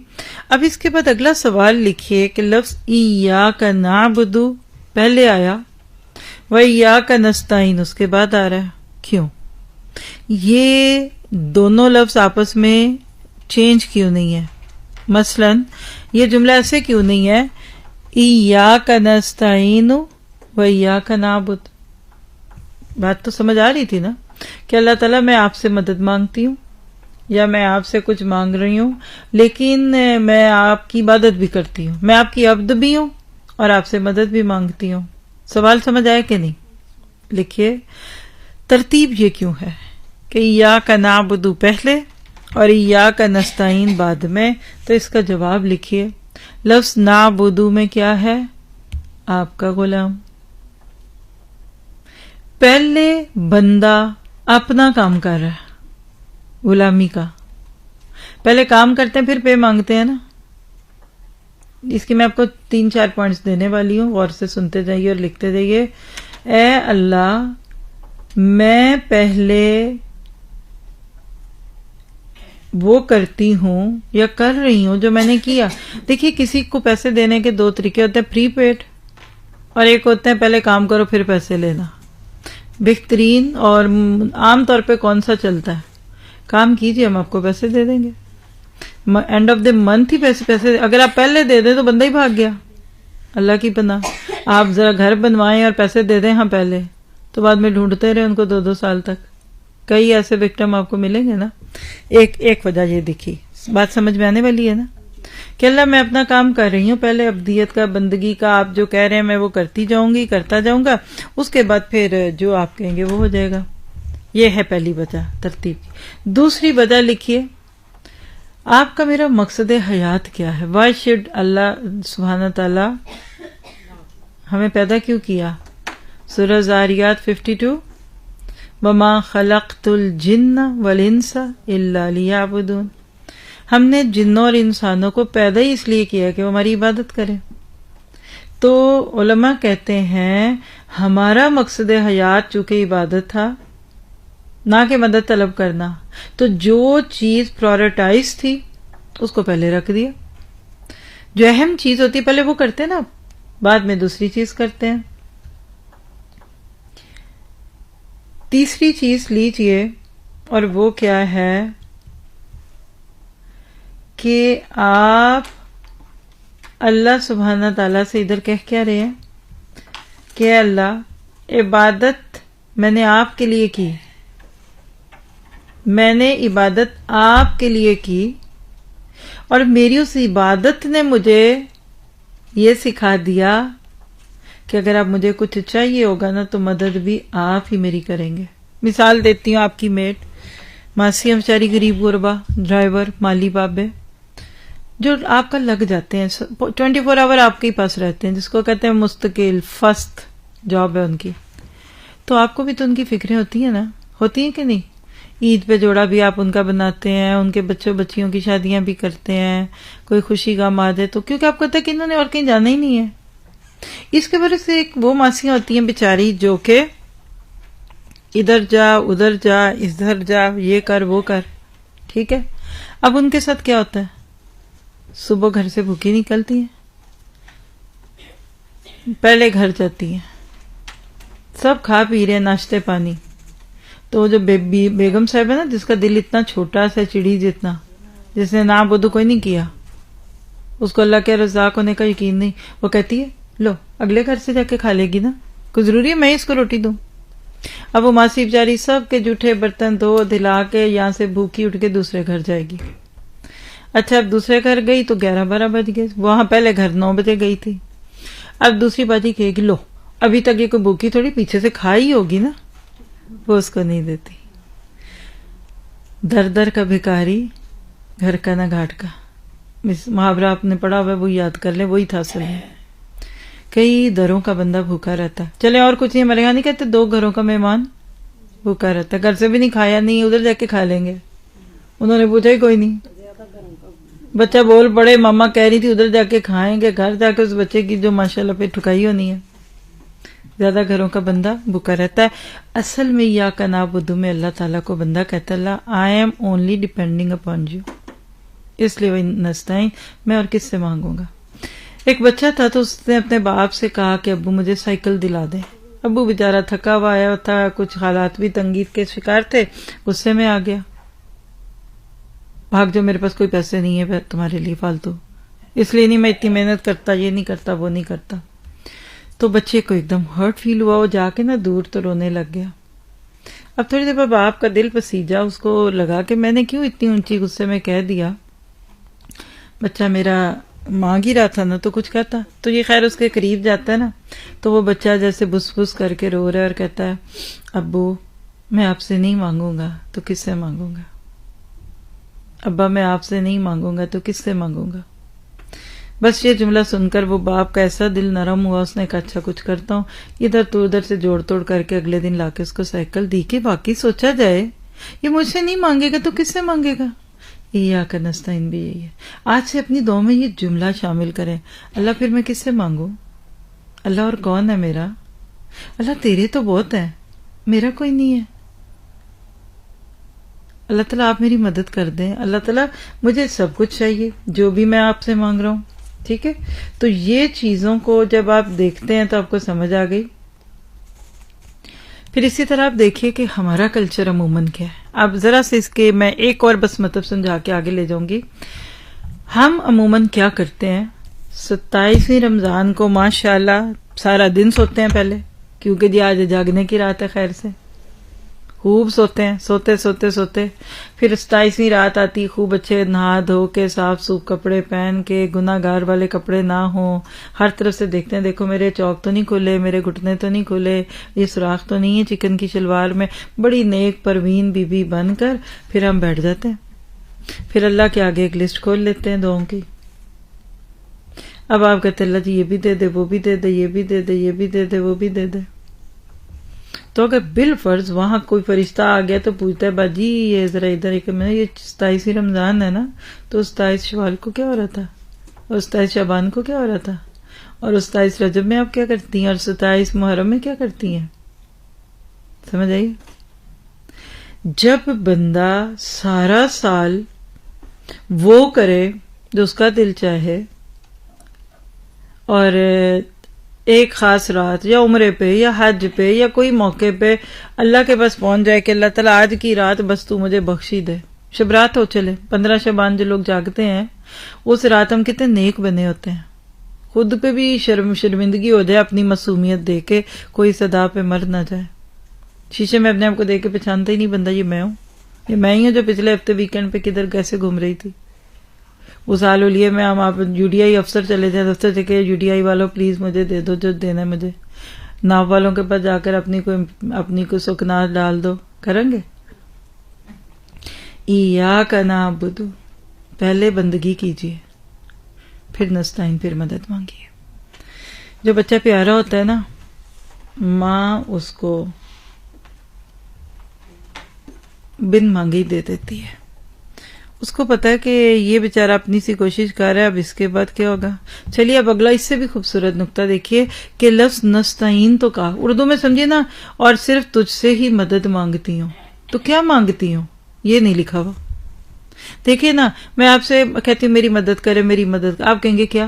اب اس کے بعد اگلا سوال لکھیے کہ لفظ ایاک نعبد پہلے آیا و ایاک نستعین اس کے بعد آ رہا ہے، کیوں؟ یہ دونوں لفظ آپس میں چینج کیوں نہیں ہے؟ مثلا یہ جملہ ایسے کیوں نہیں ہے ایاک نستعین و ایاک نعبد؟ بات تو سمجھ آ رہی تھی نا کہ اللہ تعالیٰ میں آپ سے مدد مانگتی ہوں یا میں آپ سے کچھ مانگ رہی ہوں، لیکن میں آپ کی عبادت بھی کرتی ہوں، میں آپ کی عبد بھی ہوں اور آپ سے مدد بھی مانگتی ہوں۔ سوال سمجھ آیا کہ نہیں؟ لکھیے ترتیب یہ کیوں ہے کہ ایاک نعبد پہلے اور ایاک نستعین بعد میں، تو اس کا جواب لکھیے۔ لفظ نعبد میں کیا ہے؟ آپ کا غلام۔ پہلے بندہ اپنا کام کر رہا ہے غلامی کا، پہلے کام کرتے ہیں پھر پے مانگتے ہیں نا. اس کی میں آپ کو 3-4 پوائنٹس دینے والی ہوں, غور سے سنتے جائیے اور لکھتے جائیے. اے اللہ میں پہلے وہ کرتی ہوں یا کر رہی ہوں جو میں نے کیا. دیکھیے کسی کو پیسے دینے کے 2 طریقے ہوتے ہیں, پری پیڈ اور ایک ہوتے ہیں پہلے کام کرو پھر پیسے لینا. بہترین اور عام طور پہ کون سا چلتا ہے؟ کام کیجیے ہم آپ کو پیسے دے دیں گے, اینڈ آف دا منتھ ہی پیسے. اگر آپ پہلے دے دیں تو بندہ ہی بھاگ گیا, اللہ کی پناہ. آپ ذرا گھر بنوائیں اور پیسے دے دیں ہاں پہلے, تو بعد میں ڈھونڈتے رہے ان کو 2 سال تک. کئی ایسے وکٹم آپ کو ملیں گے نا. ایک وجہ یہ دکھی, بات سمجھ میں آنے والی ہے نا, کہ اللہ میں اپنا کام کر رہی ہوں, پہلے عبدیت کا بندگی کا آپ جو کہہ رہے ہیں میں وہ کرتی جاؤں گی, کرتا جاؤں گا, اس کے بعد پھر جو آپ کہیں گے وہ ہو جائے گا. یہ ہے پہلی وجہ ترتیب کی. دوسری وجہ لکھیے, آپ کا میرا مقصد حیات کیا ہے؟ وائی شوڈ اللہ سبحانہ تعالی ہمیں پیدا کیوں کیا؟ سورہ زاریات 52, وما خلقت الجن والانس الا لیعبدون. ہم نے جنوں اور انسانوں کو پیدا ہی اس لیے کیا کہ وہ ہماری عبادت کریں. تو علماء کہتے ہیں ہمارا مقصد حیات چونکہ عبادت تھا نہ کہ مدد طلب کرنا, تو جو چیز پرائورٹائز تھی اس کو پہلے رکھ دیا. جو اہم چیز ہوتی ہے پہلے وہ کرتے ہیں نا, بعد میں دوسری چیز کرتے ہیں. تیسری چیز لیجئے, اور وہ کیا ہے کہ آپ اللہ سبحانہ تعالیٰ سے ادھر کہہ کیا رہے ہیں کہ اے اللہ عبادت میں نے آپ کے لیے کی, میں نے عبادت آپ کے لیے کی, اور میری اس عبادت نے مجھے یہ سکھا دیا کہ اگر آپ مجھے کچھ چاہیے ہوگا نا تو مدد بھی آپ ہی میری کریں گے. مثال دیتی ہوں, آپ کی میٹ ماسی بیچاری غریب غربا, ڈرائیور, مالی بابے جو آپ کا لگ جاتے ہیں 24 آور آپ کے ہی پاس رہتے ہیں, جس کو کہتے ہیں مستقل فست جاب ہے ان کی. تو آپ کو بھی تو ان کی فکریں ہوتی ہیں نا, ہوتی ہیں کہ نہیں؟ عید پہ جوڑا بھی آپ ان کا بناتے ہیں, ان کے بچوں بچیوں کی شادیاں بھی کرتے ہیں, کوئی خوشی غم آ جائے تو, کیونکہ آپ کو پتہ ہے کہ انہوں نے اور کہیں جانا ہی نہیں ہے. اس کے وجہ سے ایک وہ ماسیاں ہوتی ہیں بیچاری جو کہ ادھر جا ادھر جا ادھر جا, یہ کر وہ کر, ٹھیک ہے. اب ان کے ساتھ کیا ہوتا ہے, صبح گھر سے بھوکی نکلتی ہیں, پہلے گھر جاتی ہیں, سب کھا پی رہے ہیں ناشتے پانی, تو جو بیگم صاحب ہے نا جس کا دل اتنا چھوٹا سا چڑی جتنا, جس نے نہ بدو کوئی نہیں کیا, اس کو اللہ کے رزاق ہونے کا یقین نہیں, وہ کہتی ہے لو اگلے گھر سے جا کے کھا لے گی نا, کوئی ضروری ہے میں اس کو روٹی دوں. اب وہ ماسی بیچاری سب کے جھوٹے برتن دھو دلا کے یہاں سے بھوکی اٹھ کے دوسرے گھر جائے گی. اچھا اب دوسرے گھر گئی تو 11-12 بج گئے, وہاں پہلے گھر 9 بجے گئی تھی. اب دوسری بازی کہے گی لو ابھی تک یہ کوئی بھوکی تھوڑی پیچھے سے کھائی ہوگی نا, وہ اس کو نہیں دیتی. در در کا بھکاری گھر کا نہ گھاٹ کا, محاورہ آپ نے پڑھا ہوا ہے وہ یاد کر لیں, وہی تھا اصل میں. کئی دروں کا بندہ بھوکا رہتا ہے. چلے اور کچھ نہیں, ہمارے یہاں نہیں کہتے 2 گھروں کا مہمان بھوکا رہتا ہے, گھر سے بھی نہیں کھایا نہیں ادھر جا کے کھا لیں گے. انہوں نے پوچھا ہی کوئی نہیں, بچہ بول پڑے ماما کہہ رہی تھی ادھر جا کے کھائیں گے, گھر جا کے اس بچے کی جو ماشاءاللہ پہ ٹھکائی ہونی ہے. زیادہ گھروں کا بندہ بھوکا رہتا ہے. اصل میں یا کا نعبدو میں اللہ تعالیٰ کو بندہ کہتا ہے اللہ I am only depending upon you, اس لیے وہ نستعین, میں اور کس سے مانگوں گا. ایک بچہ تھا تو اس نے اپنے باپ سے کہا کہ ابو مجھے سائیکل دلا دیں. ابو بیچارہ تھکا ہوا آیا تھا, کچھ حالات بھی تنگی کے شکار تھے, غصے میں آ گیا, بھاگ جو میرے پاس کوئی پیسے نہیں ہے تمہارے لیے فالتو, اس لیے نہیں میں اتنی محنت کرتا, یہ نہیں کرتا وہ نہیں کرتا. تو بچے کو ایک دم ہرٹ فیل ہوا, وہ جا کے نا دور تو رونے لگ گیا. اب تھوڑی دیر بعد باپ کا دل پسیجا, اس کو لگا کہ میں نے کیوں اتنی اونچی غصے میں کہہ دیا, بچہ میرا مانگ ہی رہا تھا نا تو کچھ کہتا. تو یہ خیر اس کے قریب جاتا ہے نا, تو وہ بچہ جیسے بس بس کر کے رو رہا ہے اور کہتا ہے ابو میں آپ سے نہیں مانگوں گا تو کس سے مانگوں گا, ابا میں آپ سے نہیں مانگوں گا تو کس سے مانگوں گا. بس یہ جملہ سن کر وہ باپ کا ایسا دل نرم ہوا, اس نے کہا اچھا کچھ کرتا ہوں. ادھر تو ادھر سے جوڑ توڑ کر کے اگلے دن لا کے اس کو سائیکل دی کہ باقی سوچا جائے یہ مجھ سے نہیں مانگے گا تو کس سے مانگے گا. ایاک نستعین بھی یہی ہے. آج سے اپنی دعا میں یہ جملہ شامل کریں. اللہ پھر میں کس سے مانگوں؟ اللہ اور کون ہے میرا؟ اللہ تیرے تو بہت ہیں، میرا کوئی نہیں ہے. اللہ تعالیٰ آپ میری مدد کر دیں. اللہ تعالیٰ مجھے سب کچھ چاہیے جو بھی میں آپ سے مانگ رہا ہوں. ٹھیک ہے، تو یہ چیزوں کو جب آپ دیکھتے ہیں تو آپ کو سمجھ آ گئی. پھر اسی طرح آپ دیکھیے کہ ہمارا کلچر عموماً کیا ہے. اب ذرا سے اس کے میں ایک اور بس مطلب سمجھا کے آگے لے جاؤں گی. ہم عموماً کیا کرتے ہیں، 27ویں رمضان کو ماشاءاللہ سارا دن سوتے ہیں پہلے، کیونکہ جی آج جاگنے کی رات ہے، خیر سے خوب سوتے ہیں، سوتے سوتے سوتے. پھر 27ویں رات آتی، خوب اچھے نہا دھو کے صاف سوپ کپڑے پہن کے، گناہ گار والے کپڑے نہ ہوں، ہر طرف سے دیکھتے ہیں دیکھو میرے چوک تو نہیں کھلے، میرے گھٹنے تو نہیں کھلے، یہ سوراخ تو نہیں ہے چکن کی شلوار میں. بڑی نیک پروین بی بی بن کر پھر ہم بیٹھ جاتے ہیں. پھر اللہ کے آگے ایک لسٹ کھول لیتے ہیں دعاؤں کی. اب آپ کہتے ہیں اللہ جی یہ بھی دے دے، وہ بھی دے دے، یہ بھی دے دے، یہ بھی دے دے، وہ بھی دے دے. تو اگر بالفرض وہاں کوئی فرشتہ آ گیا تو پوچھتا ہے باجی یہ ذرا ادھر ایک میں یہ 27ویں رمضان ہے نا، تو 27 شوال کو کیا ہو رہا تھا، اور 27 شعبان کو کیا ہو رہا تھا، اور 27 رجب میں آپ کیا کرتی ہیں، اور 27 محرم میں کیا کرتی ہیں. سمجھ آئیے. جب بندہ سارا سال وہ کرے جو اس کا دل چاہے، اور ایک خاص رات یا عمرے پہ یا حج پہ یا کوئی موقع پہ اللہ کے پاس پہنچ جائے کہ اللہ تعالیٰ آج کی رات بس تو مجھے بخشی دے. شب رات ہو چلے 15 شعبان جو لوگ جاگتے ہیں اس رات ہم کتنے نیک بنے ہوتے ہیں. خود پہ بھی شرمندگی ہو جائے اپنی معصومیت دے کے، کوئی صدا پہ مر نہ جائے. شیشے میں اپنے آپ کو دیکھ کے پہچانتا ہی نہیں بندہ یہ میں ہوں، یہ میں ہی ہوں جو پچھلے ہفتے ویکینڈ پہ کدھر کیسے گھوم رہی تھی. اس حالیے میں ہم آپ یو ڈی آئی افسر چلے جائیں دفتر سے کہ یو ڈی آئی والوں پلیز مجھے دے دو جو دینا ہے مجھے. ناو والوں کے پاس جا کر اپنی کو سکنات ڈال دو. کریں گے؟ ایاک نعبد، پہلے بندگی کیجیے، پھر نستعین، پھر مدد مانگیے. جو بچہ پیارا ہوتا ہے نا، ماں اس کو بن مانگی دے دیتی ہے. اس کو پتا ہے کہ یہ بیچارہ اپنی سی کوشش کر رہا ہے، اب اس کے بعد کیا ہوگا. چلیے اب اگلا اس سے بھی خوبصورت نقطہ دیکھیے کہ لفظ نستعین تو کہا اردو میں سمجھے نا، اور صرف تجھ سے ہی مدد مانگتی ہوں. تو کیا مانگتی ہوں یہ نہیں لکھا ہوا. دیکھیے نا، میں آپ سے کہتی ہوں میری مدد کرے، میری مدد، آپ کہیں گے کیا؟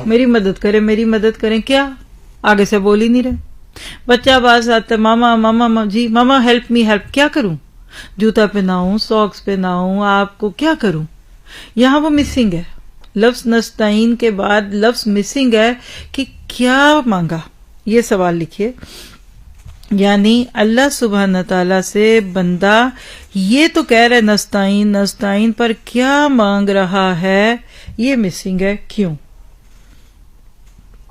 میری مدد کرے، میری مدد کریں کیا؟ آگے سے بول ہی نہیں رہے. بچہ باز آتا ہے ماما ماما جی ماما ہیلپ می ہیلپ، کیا کروں؟ جوتا پہناؤں، ساکس پہناؤں، آپ کو کیا کروں؟ یہاں وہ مسنگ ہے. لفظ نستعین کے بعد لفظ مسنگ ہے کہ کیا مانگا. یہ سوال لکھیے. یعنی اللہ سبحانہ تعالی سے بندہ یہ تو کہہ رہے نستعین نستعین، پر کیا مانگ رہا ہے یہ مسنگ ہے. کیوں؟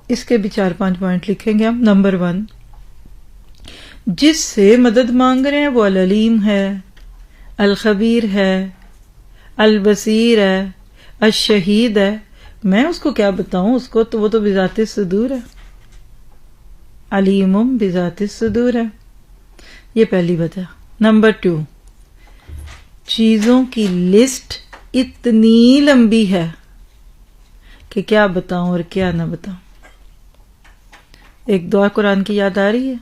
اس کے بھی 4-5 پوائنٹ لکھیں گے ہم. نمبر 1، جس سے مدد مانگ رہے ہیں وہ العلیم ہے، الخبیر ہے، البصیر ہے، الشہید ہے. میں اس کو کیا بتاؤں، اس کو تو وہ تو بذات الصدور ہے، علیم بذات الصدور ہے. یہ پہلی وجہ. نمبر 2، چیزوں کی لسٹ اتنی لمبی ہے کہ کیا بتاؤں اور کیا نہ بتاؤں. ایک دعا قرآن کی یاد آ رہی ہے؟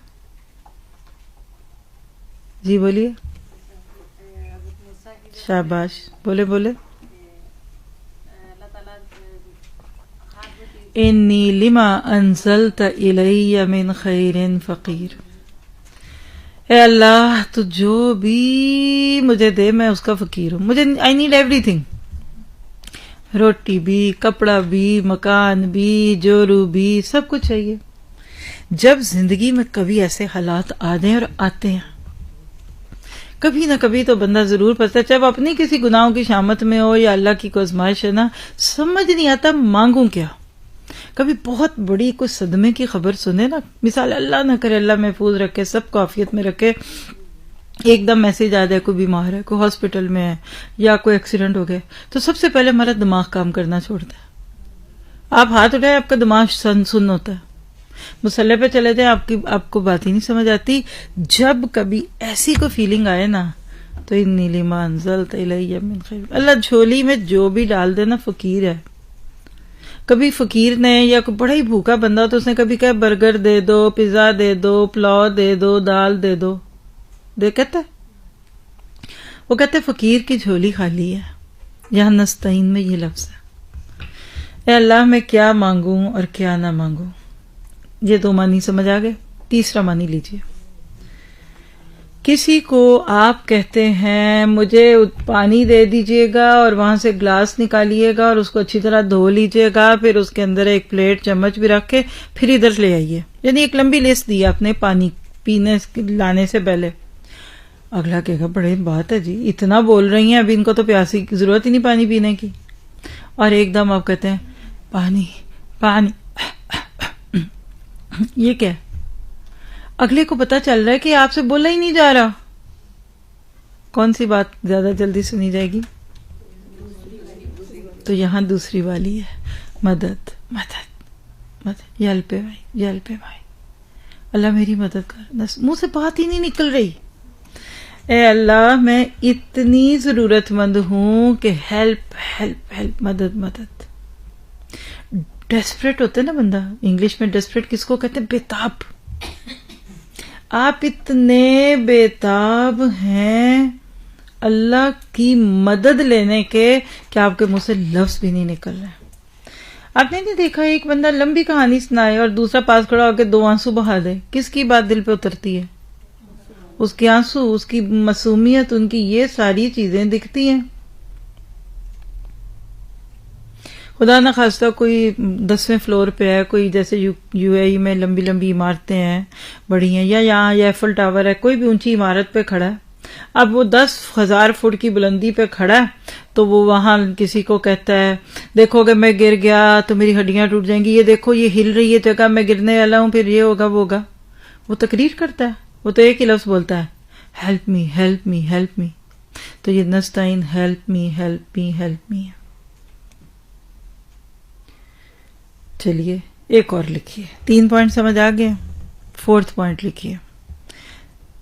جی بولیے. شاباش، بولے بولے. انی لما انزلت الی من خیر فقیر. اے اللہ تو جو بھی مجھے دے میں اس کا فقیر ہوں. مجھے آئی نیڈ ایوری تھنگ، روٹی بھی، کپڑا بھی، مکان بھی، جورو بھی، سب کچھ چاہیے. جب زندگی میں کبھی ایسے حالات آ جائیں، اور آتے ہیں کبھی نہ کبھی تو بندہ ضرور پھنستا ہے، چاہے اپنی کسی گناہوں کی شامت میں ہو یا اللہ کی کوئی آزمائش ہے نا، سمجھ نہیں آتا مانگوں کیا. کبھی بہت بڑی کوئی صدمے کی خبر سنے نا، مثال اللہ نہ کرے، اللہ محفوظ رکھے، سب کو عافیت میں رکھے، ایک دم میسج آ جائے کوئی بیمار ہے، کوئی ہاسپٹل میں ہے، یا کوئی ایکسیڈنٹ ہو گئے، تو سب سے پہلے ہمارا دماغ کام کرنا چھوڑتا ہے. آپ ہاتھ اٹھائیں، آپ کا دماغ سن ہوتا ہے. مسلح پہ چلے جائیں، آپ کو بات ہی نہیں سمجھ آتی. جب کبھی ایسی کوئی فیلنگ آئے نا تو انی لما انزلت الی من خیر. اللہ جھولی میں جو بھی ڈال دے نا فقیر ہے. کبھی فقیر نے یا کوئی بڑا ہی بھوکا بندہ تو اس نے کبھی کہا برگر دے دو، پیزا دے دو، پلاؤ دے دو، دال دے دو، دے کہتا ہے. وہ کہتے فقیر کی جھولی خالی ہے. یہاں نستعین میں یہ لفظ ہے، اے اللہ میں کیا مانگوں اور کیا نہ مانگوں. یہ دو معنی سمجھ آ گئے. تیسرا معنی لیجئے. کسی کو آپ کہتے ہیں مجھے پانی دے دیجئے گا اور وہاں سے گلاس نکالیے گا اور اس کو اچھی طرح دھو لیجئے گا، پھر اس کے اندر ایک پلیٹ چمچ بھی رکھ کے پھر ادھر لے آئیے. یعنی ایک لمبی لسٹ دی آپ نے پانی پینے لانے سے پہلے. اگلا کہے گا بڑے بات ہے جی، اتنا بول رہی ہیں، ابھی ان کو تو پیاسی کی ضرورت ہی نہیں پانی پینے کی. اور ایک دم آپ کہتے ہیں پانی پانی. یہ کیا ہے؟ اگلے کو پتا چل رہا ہے کہ آپ سے بولا ہی نہیں جا رہا. کون سی بات زیادہ جلدی سنی جائے گی؟ تو یہاں دوسری والی ہے، مدد مدد مدد. یل پہ بھائی، یل پہ بھائی، اللہ میری مدد کر. منہ سے بات ہی نہیں نکل رہی. اے اللہ میں اتنی ضرورت مند ہوں کہ ہیلپ ہیلپ ہیلپ، مدد مدد. ڈیسپریٹ ہوتا ہے نا بندہ. انگلش میں ڈیسپریٹ کس کو کہتے ہیں؟ بےتاب. آپ اتنے بےتاب ہیں اللہ کی مدد لینے کے کہ آپ کے منہ سے لفظ بھی نہیں نکل رہے. آپ نے نہیں دیکھا ایک بندہ لمبی کہانی سنائے اور دوسرا پاس کھڑا ہو کے 2 آنسو بہا دے، کس کی بات دل پہ اترتی ہے؟ اس کے آنسو، اس کی معصومیت، ان کی یہ ساری چیزیں دکھتی ہیں. خدا نہ خواستہ کوئی 10ویں فلور پہ ہے، کوئی جیسے یو اے ای میں لمبی لمبی عمارتیں ہیں بڑی ہیں، یا یہاں یا ایفل ٹاور ہے، کوئی بھی اونچی عمارت پہ کھڑا ہے. اب وہ 10,000 فٹ کی بلندی پہ کھڑا ہے تو وہ وہاں کسی کو کہتا ہے دیکھو کہ میں گر گیا تو میری ہڈیاں ٹوٹ جائیں گی، یہ دیکھو یہ ہل رہی ہے جگہ، میں گرنے والا ہوں، پھر یہ ہوگا وہ ہوگا. وہ تقریر کرتا ہے، وہ تو ایک ہی لفظ بولتا ہے، help me help me help me. تو یہ نستعین help me help me help me. چلیے ایک اور لکھیے. 3 پوائنٹ سمجھ آ گئے. 4تھ پوائنٹ لکھیے.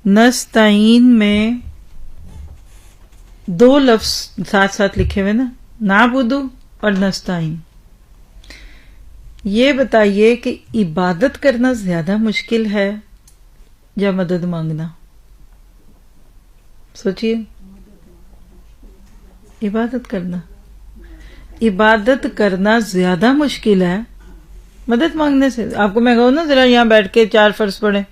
نستعین میں 2 لفظ ساتھ ساتھ لکھے ہوئے نا، نعبدو اور نستعین. یہ بتائیے کہ عبادت کرنا زیادہ مشکل ہے یا مدد مانگنا؟ سوچئے. عبادت کرنا زیادہ مشکل ہے مدد مانگنے سے. آپ کو میں کہوں نا ذرا یہاں بیٹھ کے 4 فرض پڑھیں،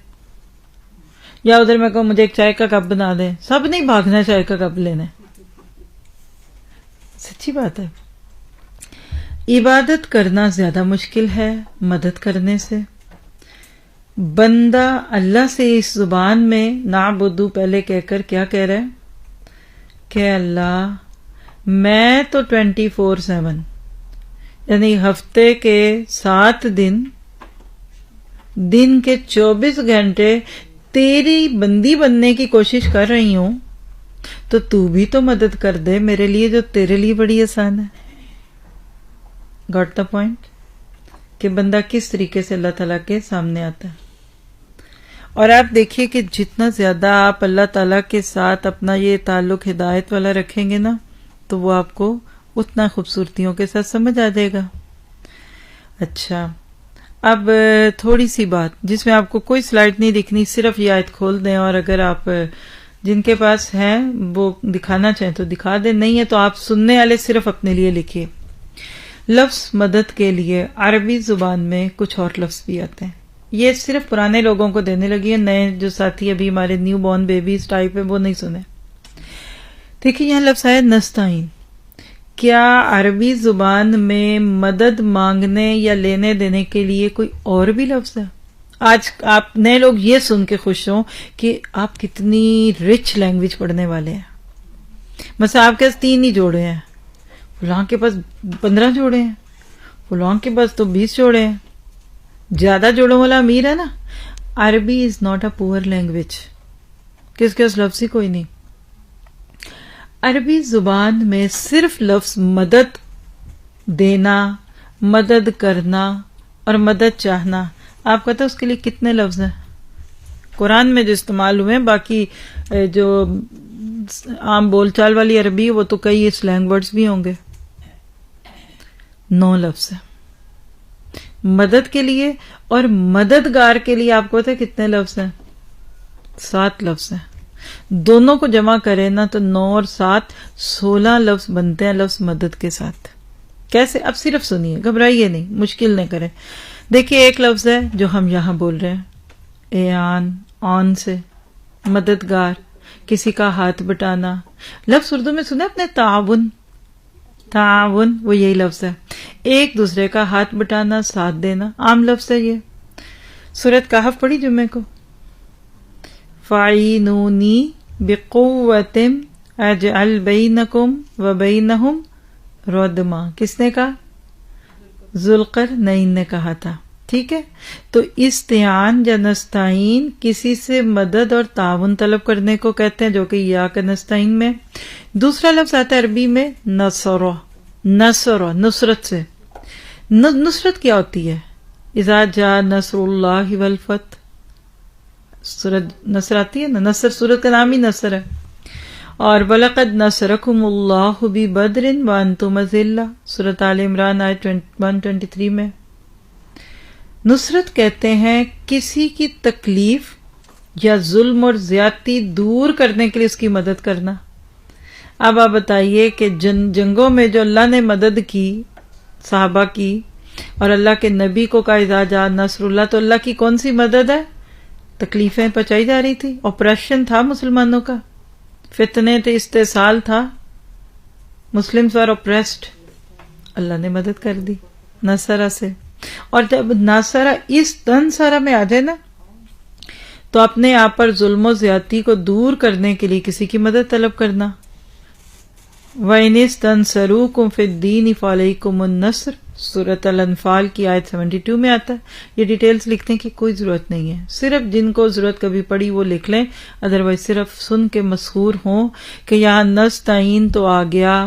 یا ادھر میں کہوں مجھے ایک چائے کا کپ بنا دیں، سب نہیں بھاگنا چائے کا کپ لینے. سچی بات ہے. عبادت کرنا زیادہ مشکل ہے مدد کرنے سے. بندہ اللہ سے اس زبان میں نعبدو پہلے کہہ کر کیا کہہ رہا ہے کہ اللہ میں تو 24/7 یعنی ہفتے کے 7 دن، دن کے 24 گھنٹے تیری بندی بننے کی کوشش کر رہی ہوں، تو تو بھی تو مدد کر دے میرے لیے جو تیرے لیے بڑی آسان ہے. گاٹ دا پوائنٹ کہ بندہ کس طریقے سے اللہ تعالیٰ کے سامنے آتا ہے. اور آپ دیکھیے کہ جتنا زیادہ آپ اللہ تعالیٰ کے ساتھ اپنا یہ تعلق ہدایت والا رکھیں گے نا، تو وہ آپ کو اتنا خوبصورتیوں کے ساتھ سمجھ آ جائے گا. اچھا اب تھوڑی سی بات جس میں آپ کو کوئی سلائیڈ نہیں دکھنی، صرف یہ آیت کھول دیں اور اگر آپ جن کے پاس ہیں وہ دکھانا چاہیں تو دکھا دیں، نہیں ہے تو آپ سننے والے صرف اپنے لیے لکھیے. لفظ مدد کے لیے عربی زبان میں کچھ اور لفظ بھی آتے ہیں. یہ صرف پرانے لوگوں کو دینے لگی ہے، نئے جو ساتھی ابھی ہمارے نیو بورن بیبیز ٹائپ ہے وہ نہیں سنے. دیکھیے یہاں لفظ ہے نستعین. کیا عربی زبان میں مدد مانگنے یا لینے دینے کے لیے کوئی اور بھی لفظ ہے؟ آج آپ نئے لوگ یہ سن کے خوش ہوں کہ آپ کتنی رچ لینگویج پڑھنے والے ہیں. مثلا آپ کے پاس 3 ہی جوڑے ہیں، فلاں کے پاس 15 جوڑے ہیں، فلاں کے پاس تو 20 جوڑے ہیں. زیادہ جوڑوں والا امیر ہے نا. عربی از ناٹ اے پور لینگویج. کس کے پاس لفظ ہی کوئی نہیں. عربی زبان میں صرف لفظ مدد دینا، مدد کرنا اور مدد چاہنا، آپ کہتے ہیں اس کے لیے کتنے لفظ ہیں؟ قرآن میں جو استعمال ہوئے ہیں، باقی جو عام بول چال والی عربی وہ تو کئی سلینگ ورڈز بھی ہوں گے. 9 لفظ ہیں مدد کے لیے. اور مددگار کے لیے آپ کو پتہ ہے کتنے لفظ ہیں؟ 7 لفظ ہیں. دونوں کو جمع کریں نا تو 9 اور 7 16 لفظ بنتے ہیں لفظ مدد کے ساتھ. کیسے؟ اب صرف سنیے، گھبرائیے نہیں، مشکل نہیں کریں. دیکھیے ایک لفظ ہے جو ہم یہاں بول رہے ہیں، اعان، آن سے مددگار، کسی کا ہاتھ بٹانا. لفظ اردو میں سنا اپنے تعاون، تعاون وہ یہی لفظ ہے، ایک دوسرے کا ہاتھ بٹانا، ساتھ دینا، عام لفظ ہے یہ. سورۃ کہف پڑھی جمعے کو، فَعِینُونِی بِقُوَّةٍ اجعل بینکم وبینہم ردما. کس نے کہا؟ ذوالقرنین نے کہا تھا. ٹھیک ہے، تو استعان یا نستعین کسی سے مدد اور تعاون طلب کرنے کو کہتے ہیں، جو کہ ایاک نستعین میں. دوسرا لفظ آتا ہے عربی میں نصر، نصر نصرت سے. نصرت کیا ہوتی ہے؟ اذا جاء نصر اللہ والفتح، سورۃ نصر آتی ہے نا، نصر سورت کا نام ہی نصر ہے. اور وَلَقَدْ نَصَرَكُمُ اللَّهُ بِبَدْرٍ وَأَنْتُمْ أَذِلَّةٌ، سورۃ آل عمران آیت 123 میں. نصرت کہتے ہیں کسی کی تکلیف یا ظلم اور زیادتی دور کرنے کے لیے اس کی مدد کرنا. اب آپ بتائیے کہ جنگوں میں جو اللہ نے مدد کی صحابہ کی اور اللہ کے نبی کو کہا اذا جاء نصر اللہ، تو اللہ کی کون سی مدد ہے؟ تکلیفیں پہنچائی جا رہی تھی، آپریشن تھا مسلمانوں کا، فتنے تھے، استحصال تھا، مسلمز آر oppressed، اللہ نے مدد کر دی نصرہ سے. اور جب ناصرہ اس تنصرہ میں آ جائے نا تو اپنے آپ پر ظلم و زیادتی کو دور کرنے کے لیے کسی کی مدد طلب کرنا. وَإِنِ اسْتَنْصَرُوكُمْ فِي الدِّينِ فَعَلَيْكُمُ النَّصْرُ، سورۃ الانفال کی آیت 72 میں آتا ہے. یہ ڈیٹیلز لکھنے کی کوئی ضرورت نہیں ہے، صرف جن کو ضرورت کبھی پڑی وہ لکھ لیں، ادروائز صرف سن کے مسحور ہوں کہ یہاں نستعین تو آ گیا،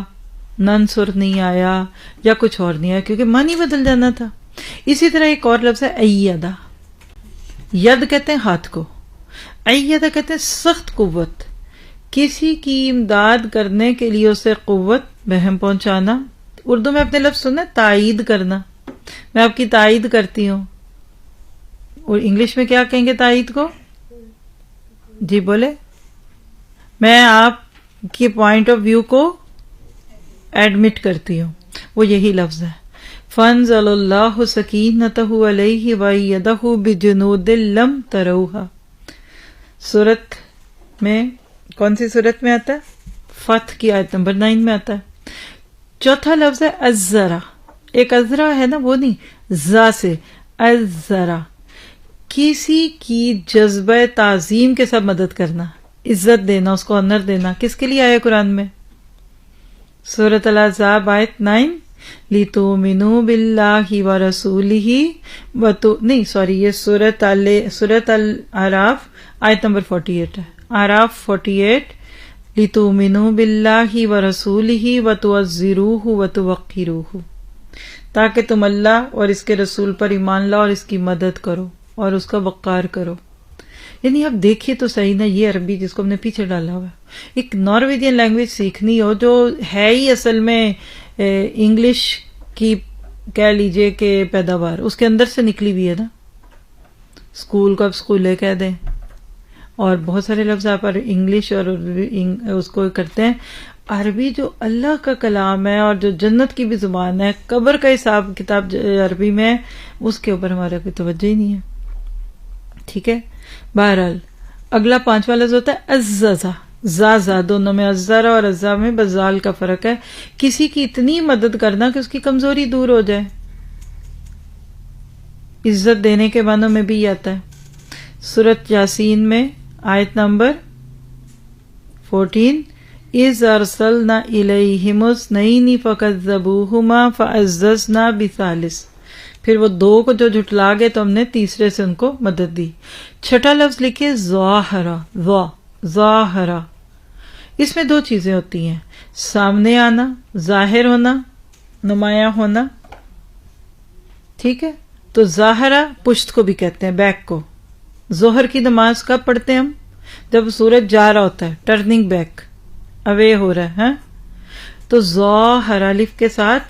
ننصر نہیں آیا یا کچھ اور نہیں آیا، کیونکہ معنی بدل جانا تھا. اسی طرح ایک اور لفظ ہے ایدہ. ید کہتے ہیں ہاتھ کو، ایدہ کہتے ہیں سخت قوت، کسی کی امداد کرنے کے لیے اسے قوت بہم پہنچانا. اردو میں اپنے لفظ سنیں، تائید کرنا، میں آپ کی تائید کرتی ہوں. اور انگلش میں کیا کہیں گے تائید کو؟ جی بولے. میں آپ کی پوائنٹ آف ویو کو ایڈمٹ کرتی ہوں، وہ یہی لفظ ہے. فَأَنزَلَ اللَّهُ سَكِينَتَهُ عَلَيْهِ وَأَيَّدَهُ بِجُنُودٍ لَّمْ تَرَوْهَا. سورت میں کون سی سورت میں آتا ہے؟ فتح کی آیت نمبر 9 میں آتا ہے. چوتھا لفظ ہے الزرا. ایک ازرا ہے نا، وہ نہیں، زا سے الزرا، کسی کی جذبہ تعظیم کے ساتھ مدد کرنا، عزت دینا، اس کو آنر دینا. کس کے لیے آیا قرآن میں؟ سورۃ الاحزاب آیت 9، لِتُؤْمِنُوا بِاللَّهِ وَرَسُولِهِ نہیں سوری، یہ سورۃ الاعراف آیت نمبر 48 ہے. اعراف 48، لِتُؤْمِنُوا بِاللَّهِ وَرَسُولِهِ وَتُعَزِّرُوهُ وَتُوَقِّرُوهُ، تاکہ تم اللہ اور اس کے رسول پر ایمان لاؤ اور اس کی مدد کرو اور اس کا وقار کرو. یعنی اب دیکھیے تو صحیح نا، یہ عربی جس کو ہم نے پیچھے ڈالا ہوا ہے، ایک نارویجین لینگویج سیکھنی ہو جو ہے ہی اصل میں انگلش کی کہہ لیجئے کہ پیداوار اس کے اندر سے نکلی ہوئی ہے نا. اسکول کو اب اسکولے کہہ دیں، اور بہت سارے لفظ آپ انگلش اور اس کو کرتے ہیں. عربی جو اللہ کا کلام ہے اور جو جنت کی بھی زبان ہے، قبر کا حساب کتاب عربی میں، اس کے اوپر ہمارا کوئی توجہ ہی نہیں ہے. ٹھیک ہے، بہرحال اگلا 5واں لفظ ہوتا ہے عززہ. زازا، دونوں میں عزرا اور عزا میں بزال کا فرق ہے. کسی کی اتنی مدد کرنا کہ اس کی کمزوری دور ہو جائے. عزت دینے کے معنوں میں بھی آتا ہے. سورۃ یاسین میں آیت نمبر 14، اِذْ أَرْسَلْنَا إِلَيْهِمُ اثْنَيْنِ فَكَذَّبُوهُمَا فَعَزَّزْنَا بِثَالِثٍ. پھر وہ 2 کو جو جھٹلا گئے تو ہم نے تیسرے سے ان کو مدد دی. چھٹا لفظ لکھیے ظاہرہ. ظاہرہ، اس میں 2 چیزیں ہوتی ہیں، سامنے آنا، ظاہر ہونا، نمایاں ہونا. ٹھیک ہے، تو ظاہرہ پشت کو بھی کہتے ہیں، بیک کو. ظہر کی نماز کب پڑھتے ہیں ہم؟ جب سورج جا رہا ہوتا ہے، ٹرننگ بیک. اوے ہو رہا ہے. تو ظاہر الف کے ساتھ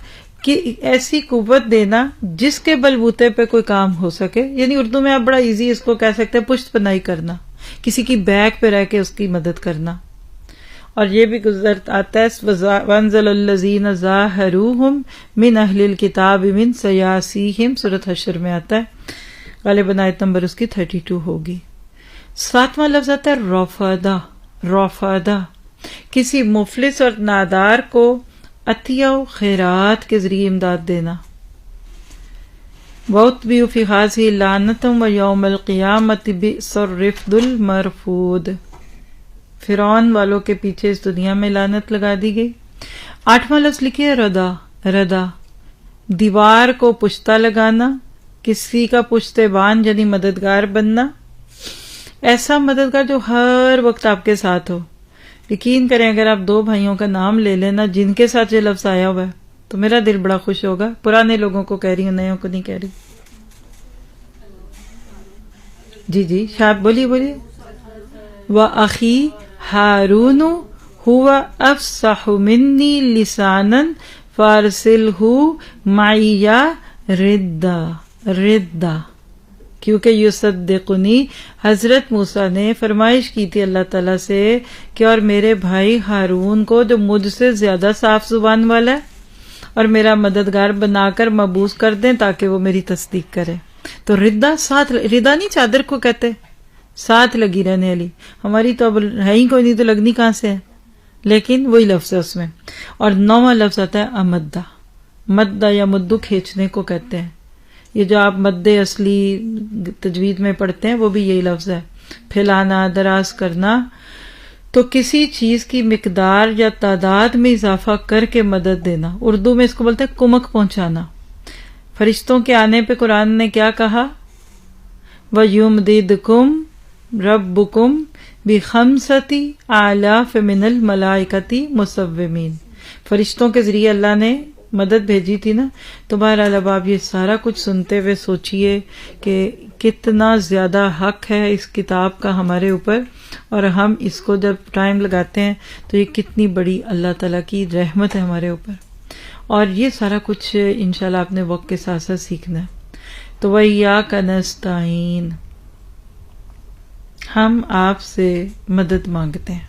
کہ ایسی قوت دینا جس کے بلبوتے پہ کوئی کام ہو سکے. یعنی اردو میں آپ بڑا ایزی اس کو کہہ سکتے ہیں پشت پناہی کرنا، کسی کی بیک پہ رہ کے اس کی مدد کرنا. اور یہ بھی گزر آتا ہے وَأَنزَلَ الَّذِينَ ظَاهَرُوهُمْ مِنْ أَهْلِ الْكِتَابِ مِنْ سَيَاسِيهِمْ سورۃ حشر میں آتا ہے، غالباً آیت نمبر اس کی 32 ہوگی. 7واں لفظ آتا ہے رفدا. رفدا کسی مفلس اور نادار کو عطیہ و خیرات کے ذریعے امداد دینا. وَأُتْبِعُوا فِي هَٰذِهِ لَعْنَةً وَيَوْمَ الْقِيَامَةِ بِئْسَ الرِّفْدُ الْمَرْفُودُ. فرعون والوں کے پیچھے اس دنیا میں لعنت لگا دی گئی. 8واں لفظ لکھیے ردا. ردا دیوار کو پشتہ لگانا، کسی کا پشتے بان یعنی مددگار بننا. ایسا مددگار جو ہر وقت آپ کے ساتھ ہو. یقین کریں اگر آپ 2 بھائیوں کا نام لے لینا جن کے ساتھ یہ لفظ آیا ہوا ہے تو میرا دل بڑا خوش ہوگا. پرانے لوگوں کو کہہ رہی ہوں، نئےوں کو نہیں کہہ رہی. جی شاپ بولیے. وَأَخِي ہارون هُوَ أَفْصَحُ مِنِّي لِسَانًا فَأَرْسِلْهُ مَعِيَ رِدًّا. کیونکہ یصدقنی حضرت موسیٰ نے فرمائش کی تھی اللہ تعالیٰ سے کہ اور میرے بھائی ہارون کو جو مجھ سے زیادہ صاف زبان والا ہے اور میرا مددگار بنا کر مبعوث کر دیں تاکہ وہ میری تصدیق کرے. تو ردا ساتھ، ردا نہیں چادر کو کہتے، ساتھ لگی رہنے والی. ہماری تو اب ہے ہی کوئی نہیں تو لگنی کہاں سے ہے، لیکن وہی لفظ ہے اس میں. اور 9واں لفظ آتا ہے امدہ. مدہ یا مدو کھینچنے کو کہتے ہیں. یہ جو آپ مد اصلی تجوید میں پڑھتے ہیں وہ بھی یہی لفظ ہے، پھیلانا، دراز کرنا. تو کسی چیز کی مقدار یا تعداد میں اضافہ کر کے مدد دینا. اردو میں اس کو بولتے ہیں کمک پہنچانا. فرشتوں کے آنے پہ قرآن نے کیا کہا؟ وَيُمْدِدْكُمْ رَبُّكُمْ بِخَمْسَةِ آلَافٍ مِّنَ الْمَلَائِكَةِ مُصَوِّمِينَ. فرشتوں کے ذریعے اللہ نے مدد بھیجی تھی نا. تو بہرحال اب آپ یہ سارا کچھ سنتے ہوئے سوچئے کہ کتنا زیادہ حق ہے اس کتاب کا ہمارے اوپر، اور ہم اس کو جب ٹائم لگاتے ہیں تو یہ کتنی بڑی اللہ تعالیٰ کی رحمت ہے ہمارے اوپر. اور یہ سارا کچھ انشاءاللہ آپ نے وقت کے ساتھ ساتھ سیکھنا ہے. تو وَإِيَّاكَ نَسْتَعِينُ، ہم آپ سے مدد مانگتے ہیں.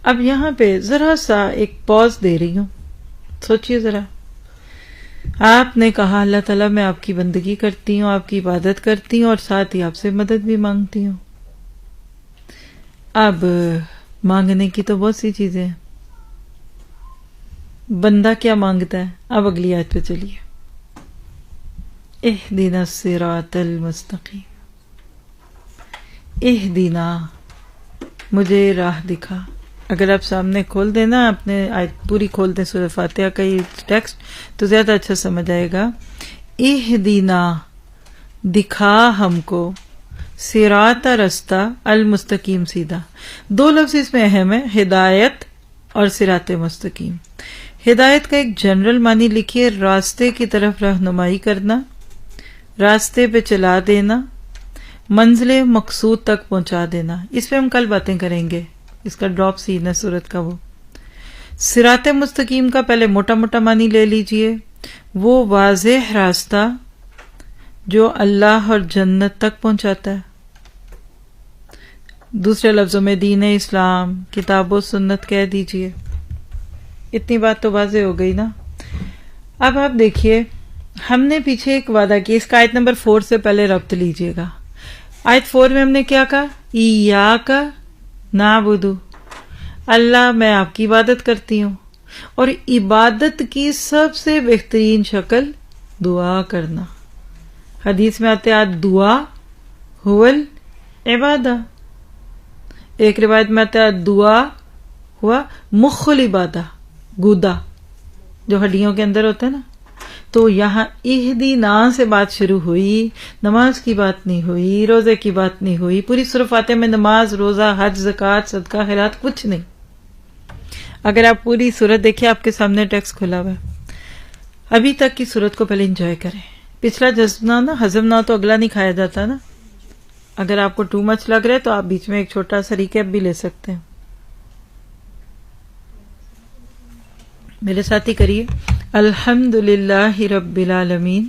اب یہاں پہ ذرا سا ایک پاز دے رہی ہوں، سوچئے ذرا. آپ نے کہا اللہ تعالیٰ میں آپ کی بندگی کرتی ہوں، آپ کی عبادت کرتی ہوں اور ساتھ ہی آپ سے مدد بھی مانگتی ہوں. اب مانگنے کی تو بہت سی چیزیں ہیں. بندہ کیا مانگتا ہے؟ اب اگلی آیت پہ چلیے. اہدنا الصراط المستقیم. اہدنا، مجھے راہ دکھا. اگر آپ سامنے کھول دینا، اپنے آیت پوری کھول دیں سورہ فاتحہ کا یہ ٹیکسٹ تو زیادہ اچھا سمجھ آئے گا. اہدنا، دکھا ہم کو، صراط رستہ، المستقیم سیدھا. 2 لفظ اس میں اہم ہے، ہدایت اور صراط مستقیم. ہدایت کا ایک جنرل معنی لکھیے، راستے کی طرف رہنمائی کرنا، راستے پہ چلا دینا، منزل مقصود تک پہنچا دینا. اس پہ ہم کل باتیں کریں گے، اس کا ڈراپ سین ہے سورت کا. وہ صراط مستقیم کا پہلے موٹا موٹا معنی لے لیجئے، وہ واضح راستہ جو اللہ اور جنت تک پہنچاتا ہے. دوسرے لفظوں میں دین اسلام، کتاب و سنت کہہ دیجئے. اتنی بات تو واضح ہو گئی نا. اب آپ دیکھیے، ہم نے پیچھے ایک وعدہ کیا، اس کا آیت نمبر 4 سے پہلے ربط لیجئے گا. آیت 4 میں ہم نے کیا کہا؟ ایاک نعبد، اللہ میں آپ کی عبادت کرتی ہوں. اور عبادت کی سب سے بہترین شکل دعا کرنا. حدیث میں آتے ہیں دعا ہول عبادہ. ایک روایت میں آتا ہے دعا ہوا مخ العبادہ، گودا جو ہڈیوں کے اندر ہوتا ہے نا. تو یہاں اہدینا سے بات شروع ہوئی، نماز کی بات نہیں ہوئی، روزے کی بات نہیں ہوئی. پوری سورہ فاتحہ میں نماز، روزہ، حج، زکوٰۃ، صدقہ، خیرات کچھ نہیں. اگر آپ پوری سورت دیکھیں، آپ کے سامنے ٹیکسٹ کھلا ہوا ہے. ابھی تک کی سورت کو پہلے انجوائے کریں. پچھلا جذب نہ ہضم نہ تو اگلا نہیں کھایا جاتا نا. اگر آپ کو ٹو مچ لگ رہا ہے تو آپ بیچ میں ایک چھوٹا سا ریکیپ بھی لے سکتے ہیں. میرے ساتھ ہی کریے. الحمدللہ رب العالمین.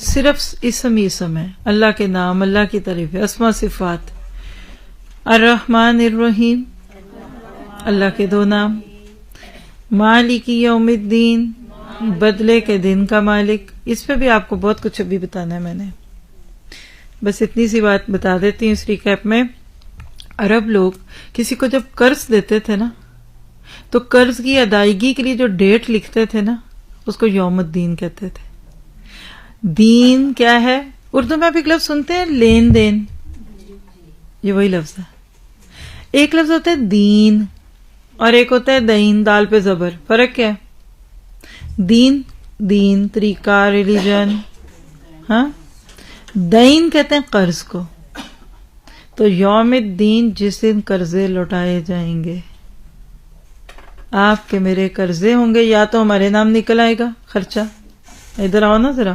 صرف اسم ہی اسم ہے، اللہ کے نام، اللہ کی تعریف ہے، اسماء صفات. الرحمن الرحیم، اللہ کے دو نام. مالک یوم الدین، بدلے کے دن کا مالک. اس پہ بھی آپ کو بہت کچھ ابھی بتانا ہے. میں نے بس اتنی سی بات بتا دیتی ہوں اس ریکیپ میں. عرب لوگ کسی کو جب قرض دیتے تھے نا تو قرض کی ادائیگی کے لیے جو ڈیٹ لکھتے تھے نا اس کو یوم الدین کہتے تھے. دین کیا ہے؟ اردو میں آپ ایک لفظ سنتے ہیں لین دین، یہ وہی لفظ ہے. ایک لفظ ہوتا ہے دین اور ایک ہوتا ہے دین، دال پہ زبر. فرق کیا ہے؟ دین دین طریقہ، ریلیجن. ہاں، دین کہتے ہیں قرض کو. تو یوم الدین جس دن قرضے لوٹائے جائیں گے، آپ کے میرے قرضے ہوں گے، یا تو ہمارے نام نکل آئے گا خرچہ. ادھر آؤ نا ذرا،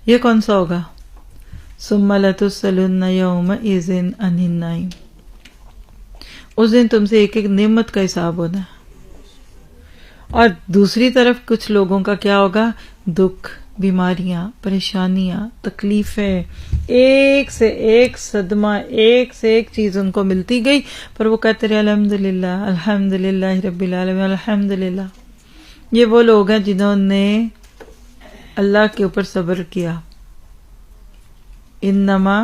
یہ کون سا ہوگا؟ ثم لتسألن یومئذ عن النعیم. اس دن تم سے ایک ایک نعمت کا حساب ہونا ہے. اور دوسری طرف کچھ لوگوں کا کیا ہوگا؟ دکھ، بیماریاں، پریشانیاں، تکلیفیں، ایک سے ایک صدمہ، ایک سے ایک چیز ان کو ملتی گئی، پر وہ کہتے رہے الحمدللہ الحمدللہ رب العالمین الحمدللہ. یہ وہ لوگ ہیں جنہوں نے اللہ کے اوپر صبر کیا. انما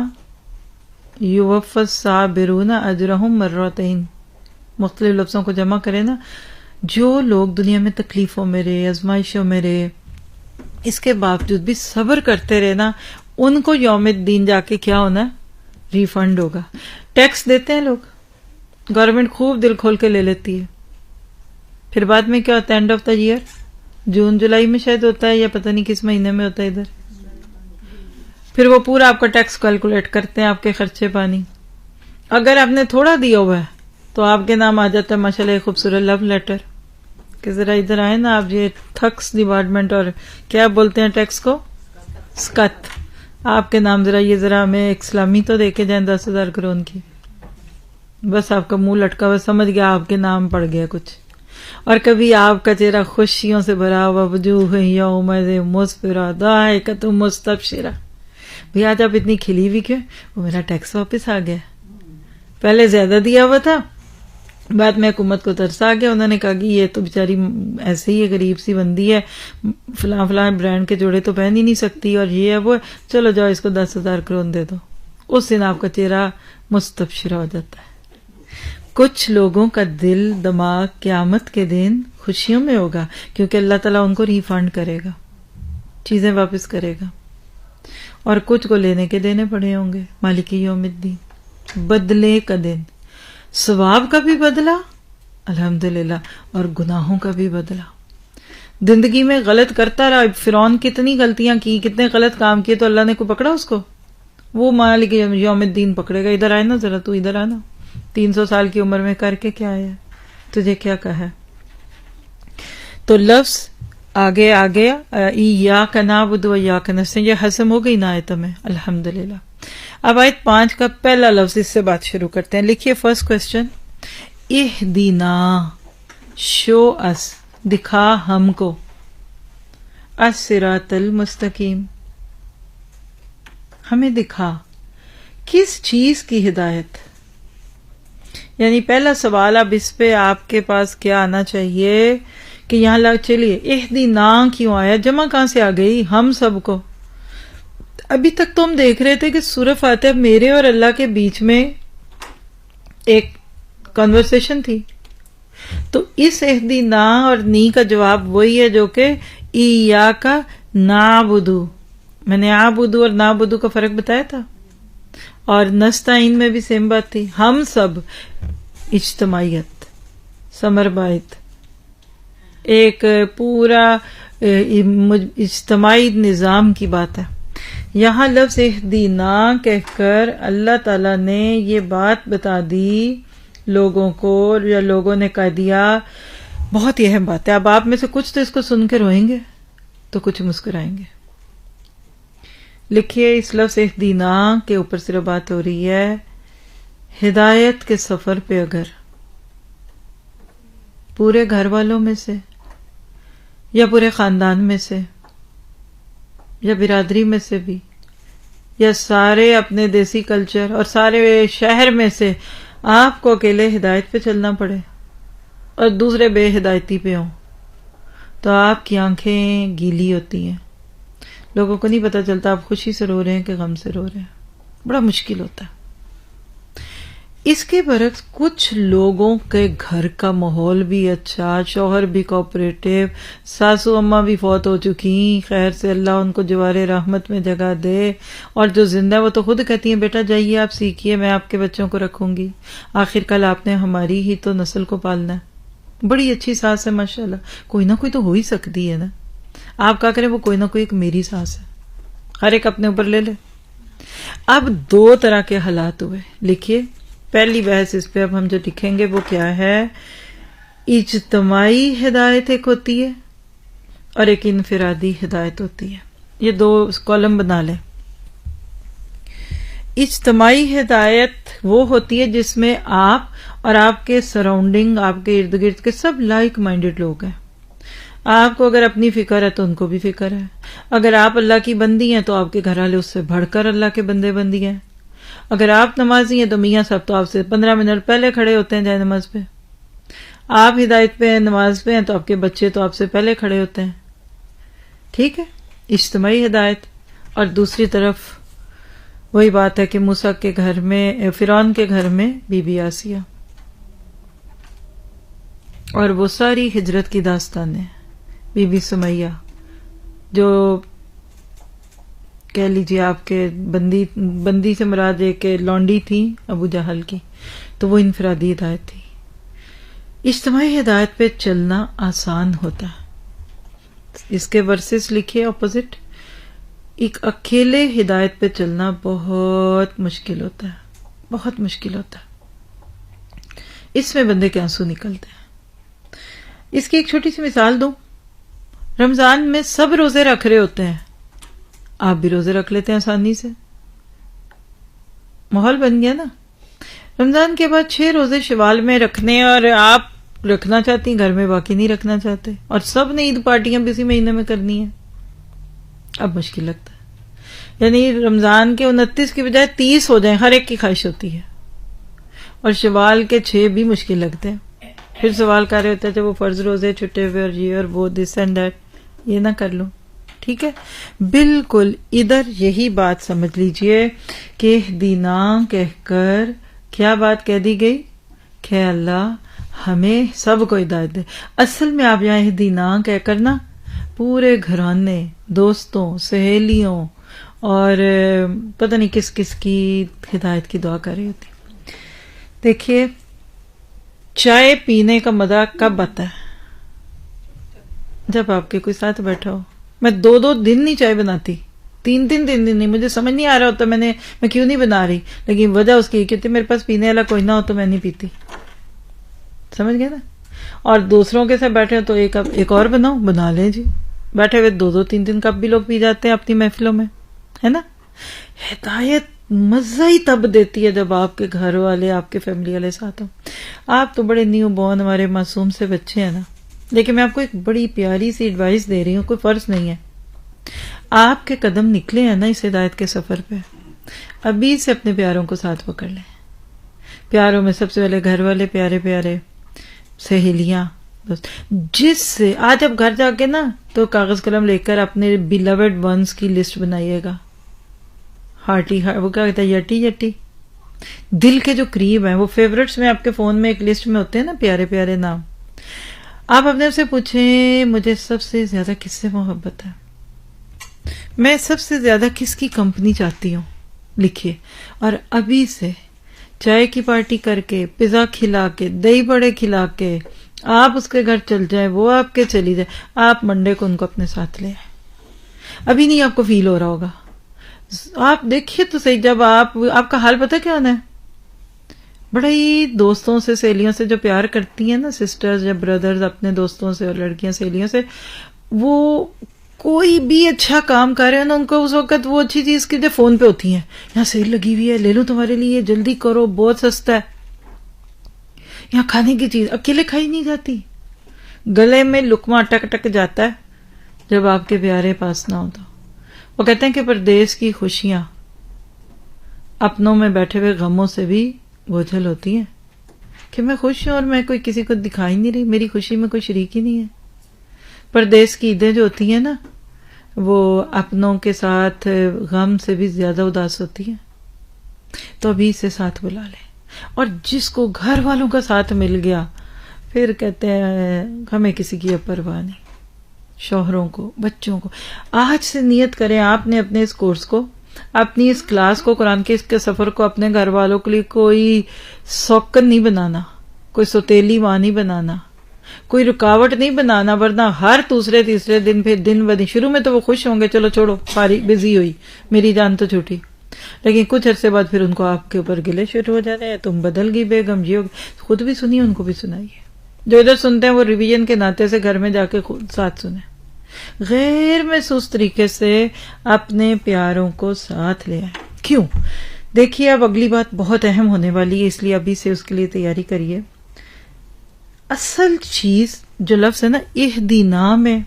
یوفی الصابرون اجرہم مرتین. مختلف لفظوں کو جمع کریں نا، جو لوگ دنیا میں تکلیفوں میں رہے، آزمائشوں میں رہے، اس کے باوجود بھی صبر کرتے رہے نا، ان کو یوم الدین جا کے کیا ہونا ہے؟ ریفنڈ ہوگا. ٹیکس دیتے ہیں لوگ، گورنمنٹ خوب دل کھول کے لے لیتی ہے. پھر بعد میں کیا ہوتا ہے؟ اینڈ آف دا ایئر جون جولائی میں شاید ہوتا ہے، یا پتہ نہیں کس مہینے میں ہوتا ہے ادھر. پھر وہ پورا آپ کا ٹیکس کیلکولیٹ کرتے ہیں، آپ کے خرچے پانی. اگر آپ نے تھوڑا دیا ہوا ہے تو آپ کے نام آ جاتا ہے ماشاءاللہ ایک خوبصورت لو لیٹر کہ ذرا ادھر آئے نا آپ، یہ تھکس ڈپارٹمنٹ اور کیا بولتے ہیں ٹیکس کو، سکت، آپ کے نام ذرا، یہ ذرا ہمیں ایک سلامی تو دے کے جائیں 10,000 کرون کی. بس آپ کا منہ لٹکا ہوا، سمجھ گیا آپ کے نام پڑ گیا کچھ. اور کبھی آپ کا چہرہ خوشیوں سے بھرا ہوا، وجوہ یومئذ مسفرہ ضاحکۃ مستبشرہ. بھئی آج آپ اتنی کھلی ہوئی کیوں؟ وہ میرا ٹیکس واپس آ گیا، پہلے زیادہ دیا ہوا تھا، بعد میں حکومت کو ترس آ گیا، انہوں نے کہا کہ یہ تو بیچاری ایسے ہی ہے، غریب سی بندی ہے، فلاں فلاں برانڈ کے جوڑے تو پہن ہی نہیں سکتی، اور یہ ہے وہ ہے، چلو جاؤ اس کو 10,000 کرون دے دو. اس دن آپ کا چہرہ مستبشرہ ہو جاتا ہے. کچھ لوگوں کا دل دماغ قیامت کے دن خوشیوں میں ہوگا، کیونکہ اللہ تعالیٰ ان کو ریفنڈ کرے گا، چیزیں واپس کرے گا. اور کچھ کو لینے کے دینے پڑے ہوں گے. مالک یوم الدین، بدلے کا دن، ثواب کا بھی بدلہ الحمدللہ اور گناہوں کا بھی بدلہ. زندگی میں غلط کرتا رہا، فرعون کتنی غلطیاں کی، کتنے غلط کام کیے، تو اللہ نے کو پکڑا اس کو؟ وہ مالک یوم الدین پکڑے گا. ادھر آئے نا ذرا، تو ادھر آنا، 300 سال کی عمر میں کر کے کیا آیا، تجھے کیا کہا ہے؟ تو لفظ آگے آگے ایاک نعبد و ایاک نستعین، یہ حسم ہو گئی نا آیت میں الحمدللہ. اب آیت 5 کا پہلا لفظ، اس سے بات شروع کرتے ہیں. لکھیے فرسٹ کوشچن، اہدنا، شو اس، دکھا ہم کو، الصراط المستقیم، ہمیں دکھا کس چیز کی ہدایت. یعنی پہلا سوال اب اس پہ آپ کے پاس کیا آنا چاہیے کہ یہاں چلیے اہدنا کیوں آیا، جمع کہاں سے آ گئی؟ ہم سب کو. ابھی تک تو ہم دیکھ رہے تھے کہ سورہ فاتحہ میرے اور اللہ کے بیچ میں ایک کنورسیشن تھی. تو اس اہدنا اور نی کا جواب وہی ہے جو کہ ایاک نعبدو. میں نے عابدو اور نعبدو کا فرق بتایا تھا، اور نستعین میں بھی سیم بات تھی. ہم سب اجتماعیت، ثمر بائت، ایک پورا اجتماعی نظام کی بات ہے. یہاں لفظ اہدنا کہہ کر اللہ تعالیٰ نے یہ بات بتا دی لوگوں کو، یا لوگوں نے کہہ دیا. بہت ہی اہم بات ہے. اب آپ میں سے کچھ تو اس کو سن کے روئیں گے تو کچھ مسکرائیں گے. لکھیے اس لفظ اہدنا کے اوپر صرف بات ہو رہی ہے ہدایت کے سفر پہ. اگر پورے گھر والوں میں سے یا پورے خاندان میں سے یا برادری میں سے بھی یا سارے اپنے دیسی کلچر اور سارے شہر میں سے آپ کو اکیلے ہدایت پہ چلنا پڑے اور دوسرے بے ہدایتی پہ ہوں تو آپ کی آنکھیں گیلی ہوتی ہیں، لوگوں کو نہیں پتہ چلتا آپ خوشی سے رو رہے ہیں کہ غم سے رو رہے ہیں، بڑا مشکل ہوتا ہے۔ اس کے برعکس کچھ لوگوں کے گھر کا ماحول بھی اچھا، شوہر بھی کوآپریٹو، ساسو اماں بھی فوت ہو چکی، خیر سے اللہ ان کو جوار رحمت میں جگہ دے، اور جو زندہ ہے وہ تو خود کہتی ہیں بیٹا جائیے آپ سیکھیے، میں آپ کے بچوں کو رکھوں گی، آخر کل آپ نے ہماری ہی تو نسل کو پالنا ہے۔ بڑی اچھی ساس ہے ماشاءاللہ، کوئی نہ کوئی تو ہو ہی سکتی ہے نا، آپ کیا کریں، وہ کوئی نہ کوئی ایک میری ساس ہے، ہر ایک اپنے اوپر لے لے۔ اب دو طرح کے حالات ہوئے، لکھیے پہلی بحث اس پہ اب ہم جو لکھیں گے وہ کیا ہے، اجتماعی ہدایت ایک ہوتی ہے اور ایک انفرادی ہدایت ہوتی ہے، یہ دو کالم بنا لیں۔ اجتماعی ہدایت وہ ہوتی ہے جس میں آپ اور آپ کے سراؤنڈنگ، آپ کے ارد گرد کے سب لائک مائنڈڈ لوگ ہیں، آپ کو اگر اپنی فکر ہے تو ان کو بھی فکر ہے، اگر آپ اللہ کی بندی ہیں تو آپ کے گھر والے اس سے بڑھ کر اللہ کے بندے بندی ہیں، اگر آپ نمازی ہیں تو میاں صاحب تو آپ سے 15 منٹ پہلے کھڑے ہوتے ہیں جائے نماز پہ، آپ ہدایت پہ ہیں، نماز پہ ہیں تو آپ کے بچے تو آپ سے پہلے کھڑے ہوتے ہیں، ٹھیک ہے، اجتماعی ہدایت۔ اور دوسری طرف وہی بات ہے کہ موسیٰ کے گھر میں، فرعون کے گھر میں بی بی آسیہ، اور وہ ساری ہجرت کی داستانیں، بی بی سمیہ جو کہہ لیجیے آپ کے بندی سے مراد ایک لونڈی تھی ابو جہل کی، تو وہ انفرادی ہدایت تھی۔ اجتماعی ہدایت پہ چلنا آسان ہوتا ہے، اس کے ورسز لکھیے اپوزٹ، ایک اکیلے ہدایت پہ چلنا بہت مشکل ہوتا ہے، بہت مشکل ہوتا ہے، اس میں بندے کے آنسو نکلتے ہیں۔ اس کی ایک چھوٹی سی مثال دوں، رمضان میں سب روزے رکھ رہے ہوتے ہیں، آپ بھی روزے رکھ لیتے ہیں آسانی سے، ماحول بن گیا نا۔ رمضان کے بعد 6 روزے شوال میں رکھنے، اور آپ رکھنا چاہتی ہیں گھر میں، باقی نہیں رکھنا چاہتے، اور سب نے عید پارٹیاں بھی اسی مہینے میں کرنی ہیں، اب مشکل لگتا ہے۔ یعنی رمضان کے 29 کی بجائے 30 ہو جائیں، ہر ایک کی خواہش ہوتی ہے، اور شوال کے 6 بھی مشکل لگتے ہیں۔ پھر سوال کر رہے ہوتے ہیں جب وہ فرض روزے چھٹے ہوئے اور یہ اور وہ دس اینڈ دیٹ، یہ نہ کر لوں، ٹھیک ہے۔ بالکل ادھر یہی بات سمجھ لیجئے کہ اہدینا کہہ کر کیا بات کہہ دی گئی کہ اللہ ہمیں سب کو ہدایت دے۔ اصل میں آپ یہاں اہدینا کہہ کر نا پورے گھرانے، دوستوں، سہیلیوں اور پتہ نہیں کس کس کی ہدایت کی دعا کر رہی ہوتی۔ دیکھیے چائے پینے کا مزہ کب آتا ہے؟ جب آپ کے کوئی ساتھ بیٹھا ہو۔ میں 2 دن نہیں چائے بناتی، 3 دن نہیں، مجھے سمجھ نہیں آ رہا ہوتا میں کیوں نہیں بنا رہی، لیکن وجہ اس کی کہ میرے پاس پینے والا کوئی نہ ہو تو میں نہیں پیتی، سمجھ گئے نا۔ اور دوسروں کے ساتھ بیٹھے ہو تو ایک اور بنا لیں جی، بیٹھے ہوئے 2-3 کپ بھی لوگ پی جاتے ہیں اپنی محفلوں میں، ہے نا۔ ہدایت مزہ ہی تب دیتی ہے جب آپ کے گھر والے، آپ کے فیملی والے ساتھ ہوں۔ آپ تو بڑے نیو بورن ہمارے معصوم سے بچے ہیں نا، لیکن میں آپ کو ایک بڑی پیاری سی ایڈوائس دے رہی ہوں، کوئی فرض نہیں ہے، آپ کے قدم نکلے ہیں نا اس ہدایت کے سفر پہ، ابھی سے اپنے پیاروں کو ساتھ پکڑ لیں۔ پیاروں میں سب سے پہلے گھر والے پیارے پیارے، سہیلیاں، جس سے آج آپ گھر جا کے نا تو کاغذ قلم لے کر اپنے بیلوڈ ونس کی لسٹ بنائیے گا، ہارٹی، وہ کیا کہتا ہے، یٹی، دل کے جو قریب ہیں، وہ فیورٹس میں آپ کے فون میں ایک لسٹ میں ہوتے ہیں نا پیارے پیارے نام۔ آپ اپنے سے پوچھیں مجھے سب سے زیادہ کس سے محبت ہے، میں سب سے زیادہ کس کی کمپنی چاہتی ہوں، لکھیے۔ اور ابھی سے چائے کی پارٹی کر کے، پیزا کھلا کے، دہی بڑے کھلا کے آپ اس کے گھر چل جائیں، وہ آپ کے چلی جائے، آپ منڈے کو ان کو اپنے ساتھ لے آئیں۔ ابھی نہیں آپ کو فیل ہو رہا ہوگا، آپ دیکھیے تو صحیح، جب آپ کا حال پتہ کیا ہونا ہے، بڑا ہی دوستوں سے، سہیلیوں سے جو پیار کرتی ہیں نا، سسٹرز یا بردرز اپنے دوستوں سے، اور لڑکیاں سہیلیوں سے، وہ کوئی بھی اچھا کام کر رہے ہیں نا، ان کو اس وقت وہ اچھی چیز کی جو فون پہ ہوتی ہیں، یہاں سیل لگی ہوئی ہے، لے لو تمہارے لیے، جلدی کرو، بہت سستا ہے، یہاں کھانے کی چیز اکیلے کھائی نہیں جاتی، گلے میں لقمہ اٹک اٹک جاتا ہے جب آپ کے پیارے پاس نہ ہو تو. وہ کہتے ہیں کہ پردیس کی خوشیاں اپنوں میں بیٹھے ہوئے غموں سے بھی بوجھل ہوتی ہیں کہ میں خوش ہوں اور میں کوئی کسی کو دکھائی نہیں رہی, میری خوشی میں کوئی شریک ہی نہیں ہے. پردیس کی عیدیں جو ہوتی ہیں نا وہ اپنوں کے ساتھ غم سے بھی زیادہ اداس ہوتی ہیں. تو ابھی اسے ساتھ بلا لیں. اور جس کو گھر والوں کا ساتھ مل گیا پھر کہتے ہیں ہمیں کسی کی پرواہ نہیں, شوہروں کو, بچوں کو. آج سے نیت کریں آپ نے اپنے اس کورس کو, اپنی اس کلاس کو, قرآن کے اس کے سفر کو اپنے گھر والوں کے لیے کوئی سوکن نہیں بنانا, کوئی سوتیلی ماں نہیں بنانا, کوئی رکاوٹ نہیں بنانا, ورنہ ہر دوسرے تیسرے دن پھر دن بدن. شروع میں تو وہ خوش ہوں گے, چلو چھوڑو فارغ بزی ہوئی, میری جان تو چھوٹی, لیکن کچھ عرصے بعد پھر ان کو آپ کے اوپر گلے شروع ہو جاتے ہیں, تم بدل گئی بیگم, یہ خود بھی سنیے, ان کو بھی سنائیے. جو ادھر سنتے ہیں وہ ریویژن کے ناطے سے گھر میں جا کے خود ساتھ سنیں, غیر محسوس طریقے سے اپنے پیاروں کو ساتھ لے آئیں. کیوں؟ دیکھیے اب اگلی بات بہت اہم ہونے والی ہے, اس لیے ابھی سے اس کے لیے تیاری کریے. اصل چیز جو لفظ ہے نا اہدینا میں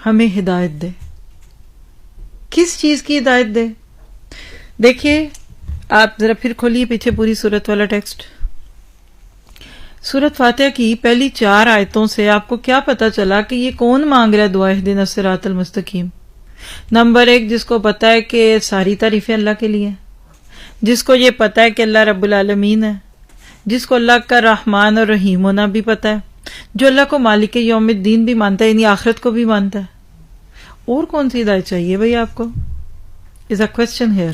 ہمیں ہدایت دے. کس چیز کی ہدایت دے؟ دیکھیے آپ ذرا پھر کھولیے پیچھے پوری سورت والا ٹیکسٹ. سورت فاتحہ کی پہلی 4 آیتوں سے آپ کو کیا پتا چلا کہ یہ کون مانگ رہا ہے دعا اہدنا الصراط المستقیم؟ نمبر 1, جس کو پتا ہے کہ ساری تعریفیں اللہ کے لیے, جس کو یہ پتا ہے کہ اللہ رب العالمین ہے, جس کو اللہ کا رحمان اور رحیم ہونا بھی پتا ہے, جو اللہ کو مالک یوم الدین بھی مانتا ہے, یعنی آخرت کو بھی مانتا ہے. اور کون سی ہدایت چاہیے بھئی آپ کو؟ از اے کوسچن ہیئر.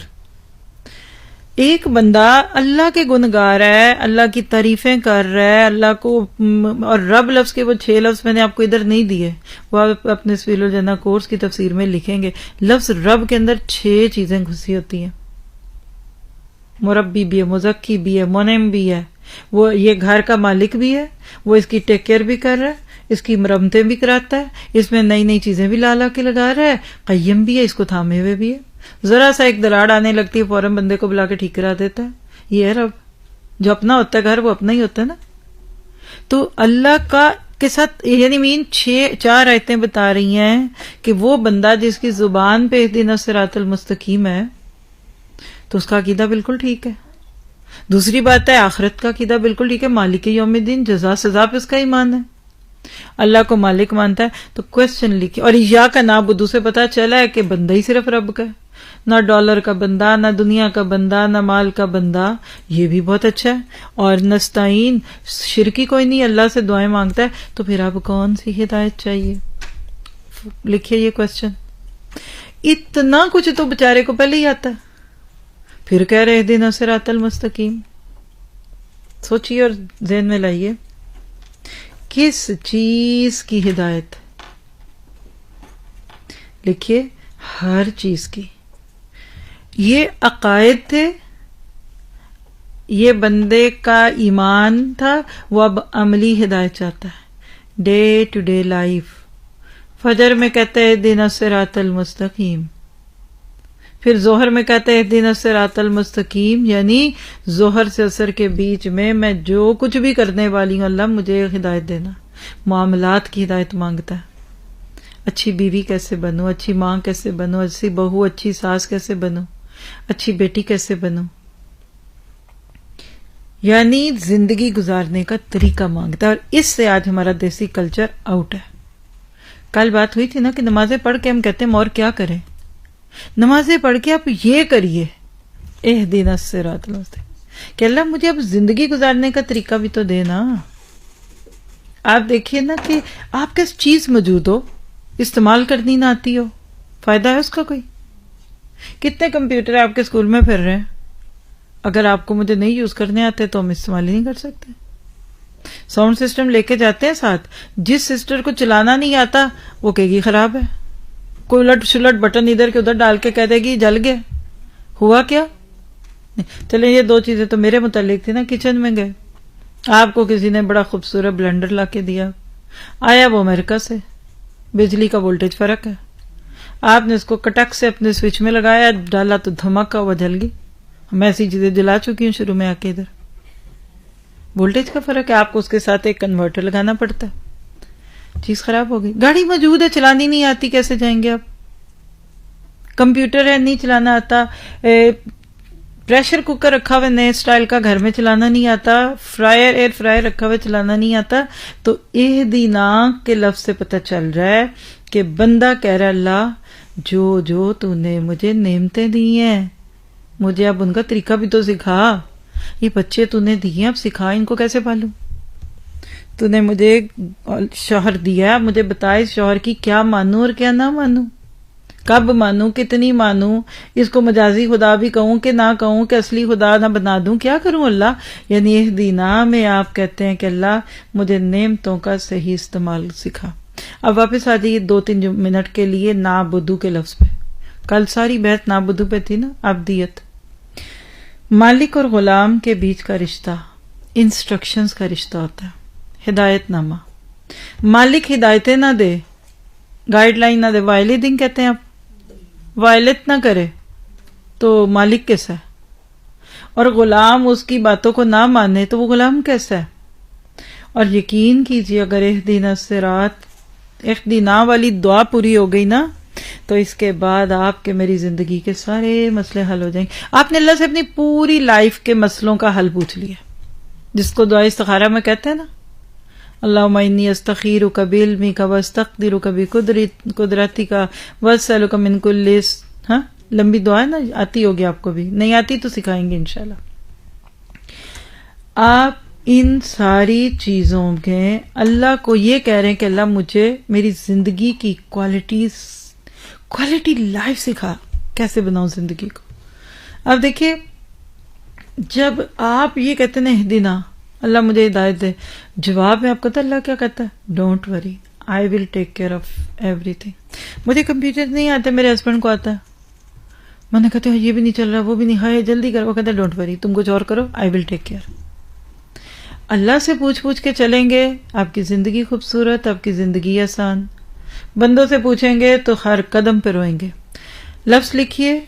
ایک بندہ اللہ کے گنگار ہے, اللہ کی تعریفیں کر رہا ہے, اللہ کو, اور رب لفظ کے وہ 6 لفظ میں نے آپ کو ادھر نہیں دیے, وہ آپ اپنے سبیل الجنہ کورس کی تفسیر میں لکھیں گے. لفظ رب کے اندر 6 چیزیں گھسی ہوتی ہیں. مربی بھی ہے, مزکی بھی ہے, منعم بھی ہے, وہ یہ گھر کا مالک بھی ہے, وہ اس کی ٹیک کیئر بھی کر رہا ہے, اس کی مرمتیں بھی کراتا ہے, اس میں نئی نئی چیزیں بھی لا کے لگا رہا ہے, قیم بھی ہے, اس کو تھامے ہوئے بھی ہے. ذرا سا ایک دراڑ آنے لگتی ہے فوراً بندے کو بلا کے ٹھیک کرا دیتا ہے. یہ ہے رب. جو اپنا ہوتا ہے گھر وہ اپنا ہی ہوتا ہے نا. تو اللہ کا کے ساتھ یعنی مین 4 آیتیں بتا رہی ہیں کہ وہ بندہ جس کی زبان پہ اہدنا الصراط المستقیم ہے تو اس کا عقیدہ بالکل ٹھیک ہے. دوسری بات ہے آخرت کا عقیدہ بالکل ٹھیک ہے, مالک یوم الدین, جزا سزا پہ اس کا ایمان ہے, اللہ کو مالک مانتا ہے. تو کوسچن لکھے, اور یا کا نعبدو سے پتا چلا ہے کہ بندہ ہی صرف رب کا ہے, نہ ڈالر کا بندہ, نہ دنیا کا بندہ, نہ مال کا بندہ. یہ بھی بہت اچھا ہے. اور نستعین, شرکی کوئی نہیں, اللہ سے دعائیں مانگتا ہے. تو پھر آپ کون سی ہدایت چاہیے؟ لکھیے یہ کوسچن. اتنا کچھ تو بےچارے کو پہلے ہی آتا ہے, پھر کہہ رہے اہدنا الصراط المستقیم. سوچیے اور ذہن میں لائیے کس چیز کی ہدایت؟ لکھیے ہر چیز کی. یہ عقائد تھے, یہ بندے کا ایمان تھا, وہ اب عملی ہدایت چاہتا ہے, ڈے ٹو ڈے لائف. فجر میں کہتے ہیں اہدنا الصراط المستقیم, پھر ظہر میں کہتے ہیں اہدنا الصراط المستقیم, یعنی ظہر سے عصر کے بیچ میں جو کچھ بھی کرنے والی ہوں اللہ مجھے ہدایت دینا. معاملات کی ہدایت مانگتا ہے, اچھی بیوی کیسے بنوں, اچھی ماں کیسے بنوں, اچھی بہو, اچھی ساس کیسے بنوں, اچھی بیٹی کیسے بنوں, یعنی زندگی گزارنے کا طریقہ مانگتا ہے. اور اس سے آج ہمارا دیسی کلچر آؤٹ ہے. کل بات ہوئی تھی نا کہ نمازیں پڑھ کے ہم کہتے ہیں اور کیا کریں. نمازیں پڑھ کے آپ یہ کریے اہدنا الصراط المستقیم کہ اللہ مجھے اب زندگی گزارنے کا طریقہ بھی تو دینا. آپ دیکھیے نا کہ آپ کے چیز موجود ہو, استعمال کرنی نہ آتی ہو, فائدہ ہے اس کا کوئی؟ کتنے کمپیوٹر آپ کے اسکول میں پھر رہے ہیں, اگر آپ کو مجھے نہیں یوز کرنے آتے تو ہم استعمال ہی نہیں کر سکتے. ساؤنڈ سسٹم لے کے جاتے ہیں ساتھ, جس سسٹر کو چلانا نہیں آتا وہ کہے گی خراب ہے, کوئی الٹ شلٹ بٹن ادھر کے ادھر ڈال کے کہہ دے گی جل گیا, ہوا کیا. چلیں یہ 2 چیزیں تو میرے متعلق تھی نا. کچن میں گئے, آپ کو کسی نے بڑا خوبصورت بلینڈر لا کے دیا, آیا وہ امریکہ سے, بجلی کا وولٹیج فرق ہے, آپ نے اس کو کٹک سے اپنے سوئچ میں لگایا, ڈالا تو دھماکہ وہ جل گئی. میں ایسی چیزیں جلا چکی ہوں شروع میں آ کے. ادھر وولٹیج کا فرق ہے, آپ کو اس کے ساتھ ایک کنورٹر لگانا پڑتا ہے. چیز خراب ہو گئی. گاڑی موجود ہے چلانی نہیں آتی, کیسے جائیں گے آپ؟ کمپیوٹر ہے نہیں چلانا آتا, پریشر کوکر رکھا ہوا نئے اسٹائل کا گھر میں چلانا نہیں آتا, ایئر فرائر رکھا ہوا چلانا نہیں آتا. تو اہدینا کے لفظ سے پتہ چل رہا ہے کہ بندہ کہہ رہا اللہ جو تو نے مجھے نعمتیں دی ہیں, مجھے اب ان کا طریقہ بھی تو سکھا. یہ بچے تو نے دیے اب سکھا ان کو کیسے پالوں. تو نے مجھے شوہر دیا, مجھے بتا اس شوہر کی کیا مانوں اور کیا نہ مانوں, کب مانوں, کتنی مانوں, اس کو مجازی خدا بھی کہوں کہ نہ کہوں, کہ اصلی خدا نہ بنا دوں, کیا کروں اللہ. یعنی اہدینا میں آپ کہتے ہیں کہ اللہ مجھے نعمتوں کا صحیح استعمال سکھا. اب واپس آ جائیے 2-3 منٹ کے لیے نعبدو کے لفظ پہ. کل ساری بحث نعبدو پہ تھی نا, عبدیت. مالک اور غلام کے بیچ کا رشتہ انسٹرکشنز کا رشتہ ہوتا ہے, ہدایت نامہ. مالک ہدایتیں نہ دے, گائیڈ لائن نہ دے, وائلیٹنگ کہتے ہیں آپ, وائلیٹ نہ کرے تو مالک کیسا ہے, اور غلام اس کی باتوں کو نہ مانے تو وہ غلام کیسا ہے. اور یقین کیجیے اگر اہدینا الصراط, اہدینا والی دعا پوری ہو گئی نا, تو اس کے بعد آپ کے میری زندگی کے سارے مسئلے حل ہو جائیں گے. آپ نے اللہ سے اپنی پوری لائف کے مسئلوں کا حل پوچھ لیا, جس کو دعا استخارہ میں کہتے ہیں نا, اللہم انی استخیرک بعلمک واستقدرک بقدرتک واسألک من کل. ہاں لمبی دعا ہے نا, آتی ہوگی آپ کو بھی, نہیں آتی تو سکھائیں گے انشاءاللہ. آپ ان ساری چیزوں کے اللہ کو یہ کہہ رہے ہیں کہ اللہ مجھے میری زندگی کی کوالٹی لائف سکھا, کیسے بناؤں زندگی کو. اب دیکھیے جب آپ یہ کہتے ہیں اہدینا, اللہ مجھے ہدایت دے, جواب میں آپ کو اللہ کیا کہتا ہے, don't worry I will take care of every thing. مجھے کمپیوٹر نہیں آتا, میرے ہسبینڈ کو آتا ہے, میں نے کہتے ہیں یہ بھی نہیں چل رہا, وہ بھی نہیں, ہے جلدی کرو, وہ کہتا ہے ڈونٹ وری تم کچھ اور کرو, آئی ول ٹیک کیئر. اللہ سے پوچھ کے چلیں گے, آپ کی زندگی خوبصورت, آپ کی زندگی آسان. بندوں سے پوچھیں گے تو ہر قدم پہ روئیں گے. لفظ لکھیے,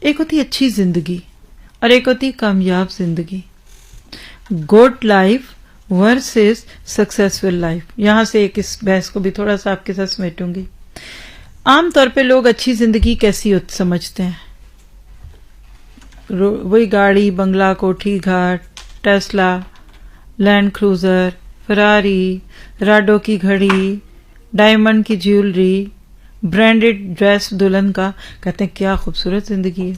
ایک ہوتی اچھی زندگی اور ایک ہوتی کامیاب زندگی. Good life versus successful life. یہاں سے ایک اس بحث کو بھی تھوڑا سا آپ کے ساتھ سمیٹوں گی. عام طور پہ لوگ اچھی زندگی کیسی سمجھتے ہیں, وہی گاڑی, بنگلہ, کوٹھی گھاٹ, ٹیسلا, لینڈ کروزر, فراری, راڈو کی گھڑی, ڈائمنڈ کی جیولری, برانڈڈ ڈریس دلہن کا, کہتے ہیں کیا خوبصورت زندگی ہے.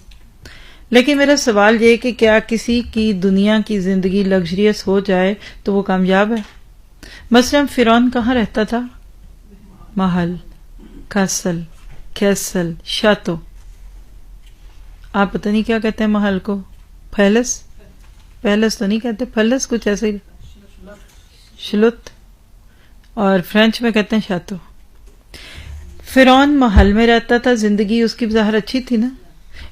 لیکن میرا سوال یہ کہ کیا کسی کی دنیا کی زندگی لگژریس ہو جائے تو وہ کامیاب ہے؟ مثلا فرعون کہاں رہتا تھا؟ Mahal, castle, castle, شاتو. آپ پتہ نہیں کیا کہتے ہیں محل کو, پیلس, پیلس تو نہیں کہتے, پیلس کچھ ایسے ہی, شلوت, اور فرینچ میں کہتے ہیں شاتو. فرعون محل میں رہتا تھا, زندگی اس کی ظاہر اچھی تھی نا.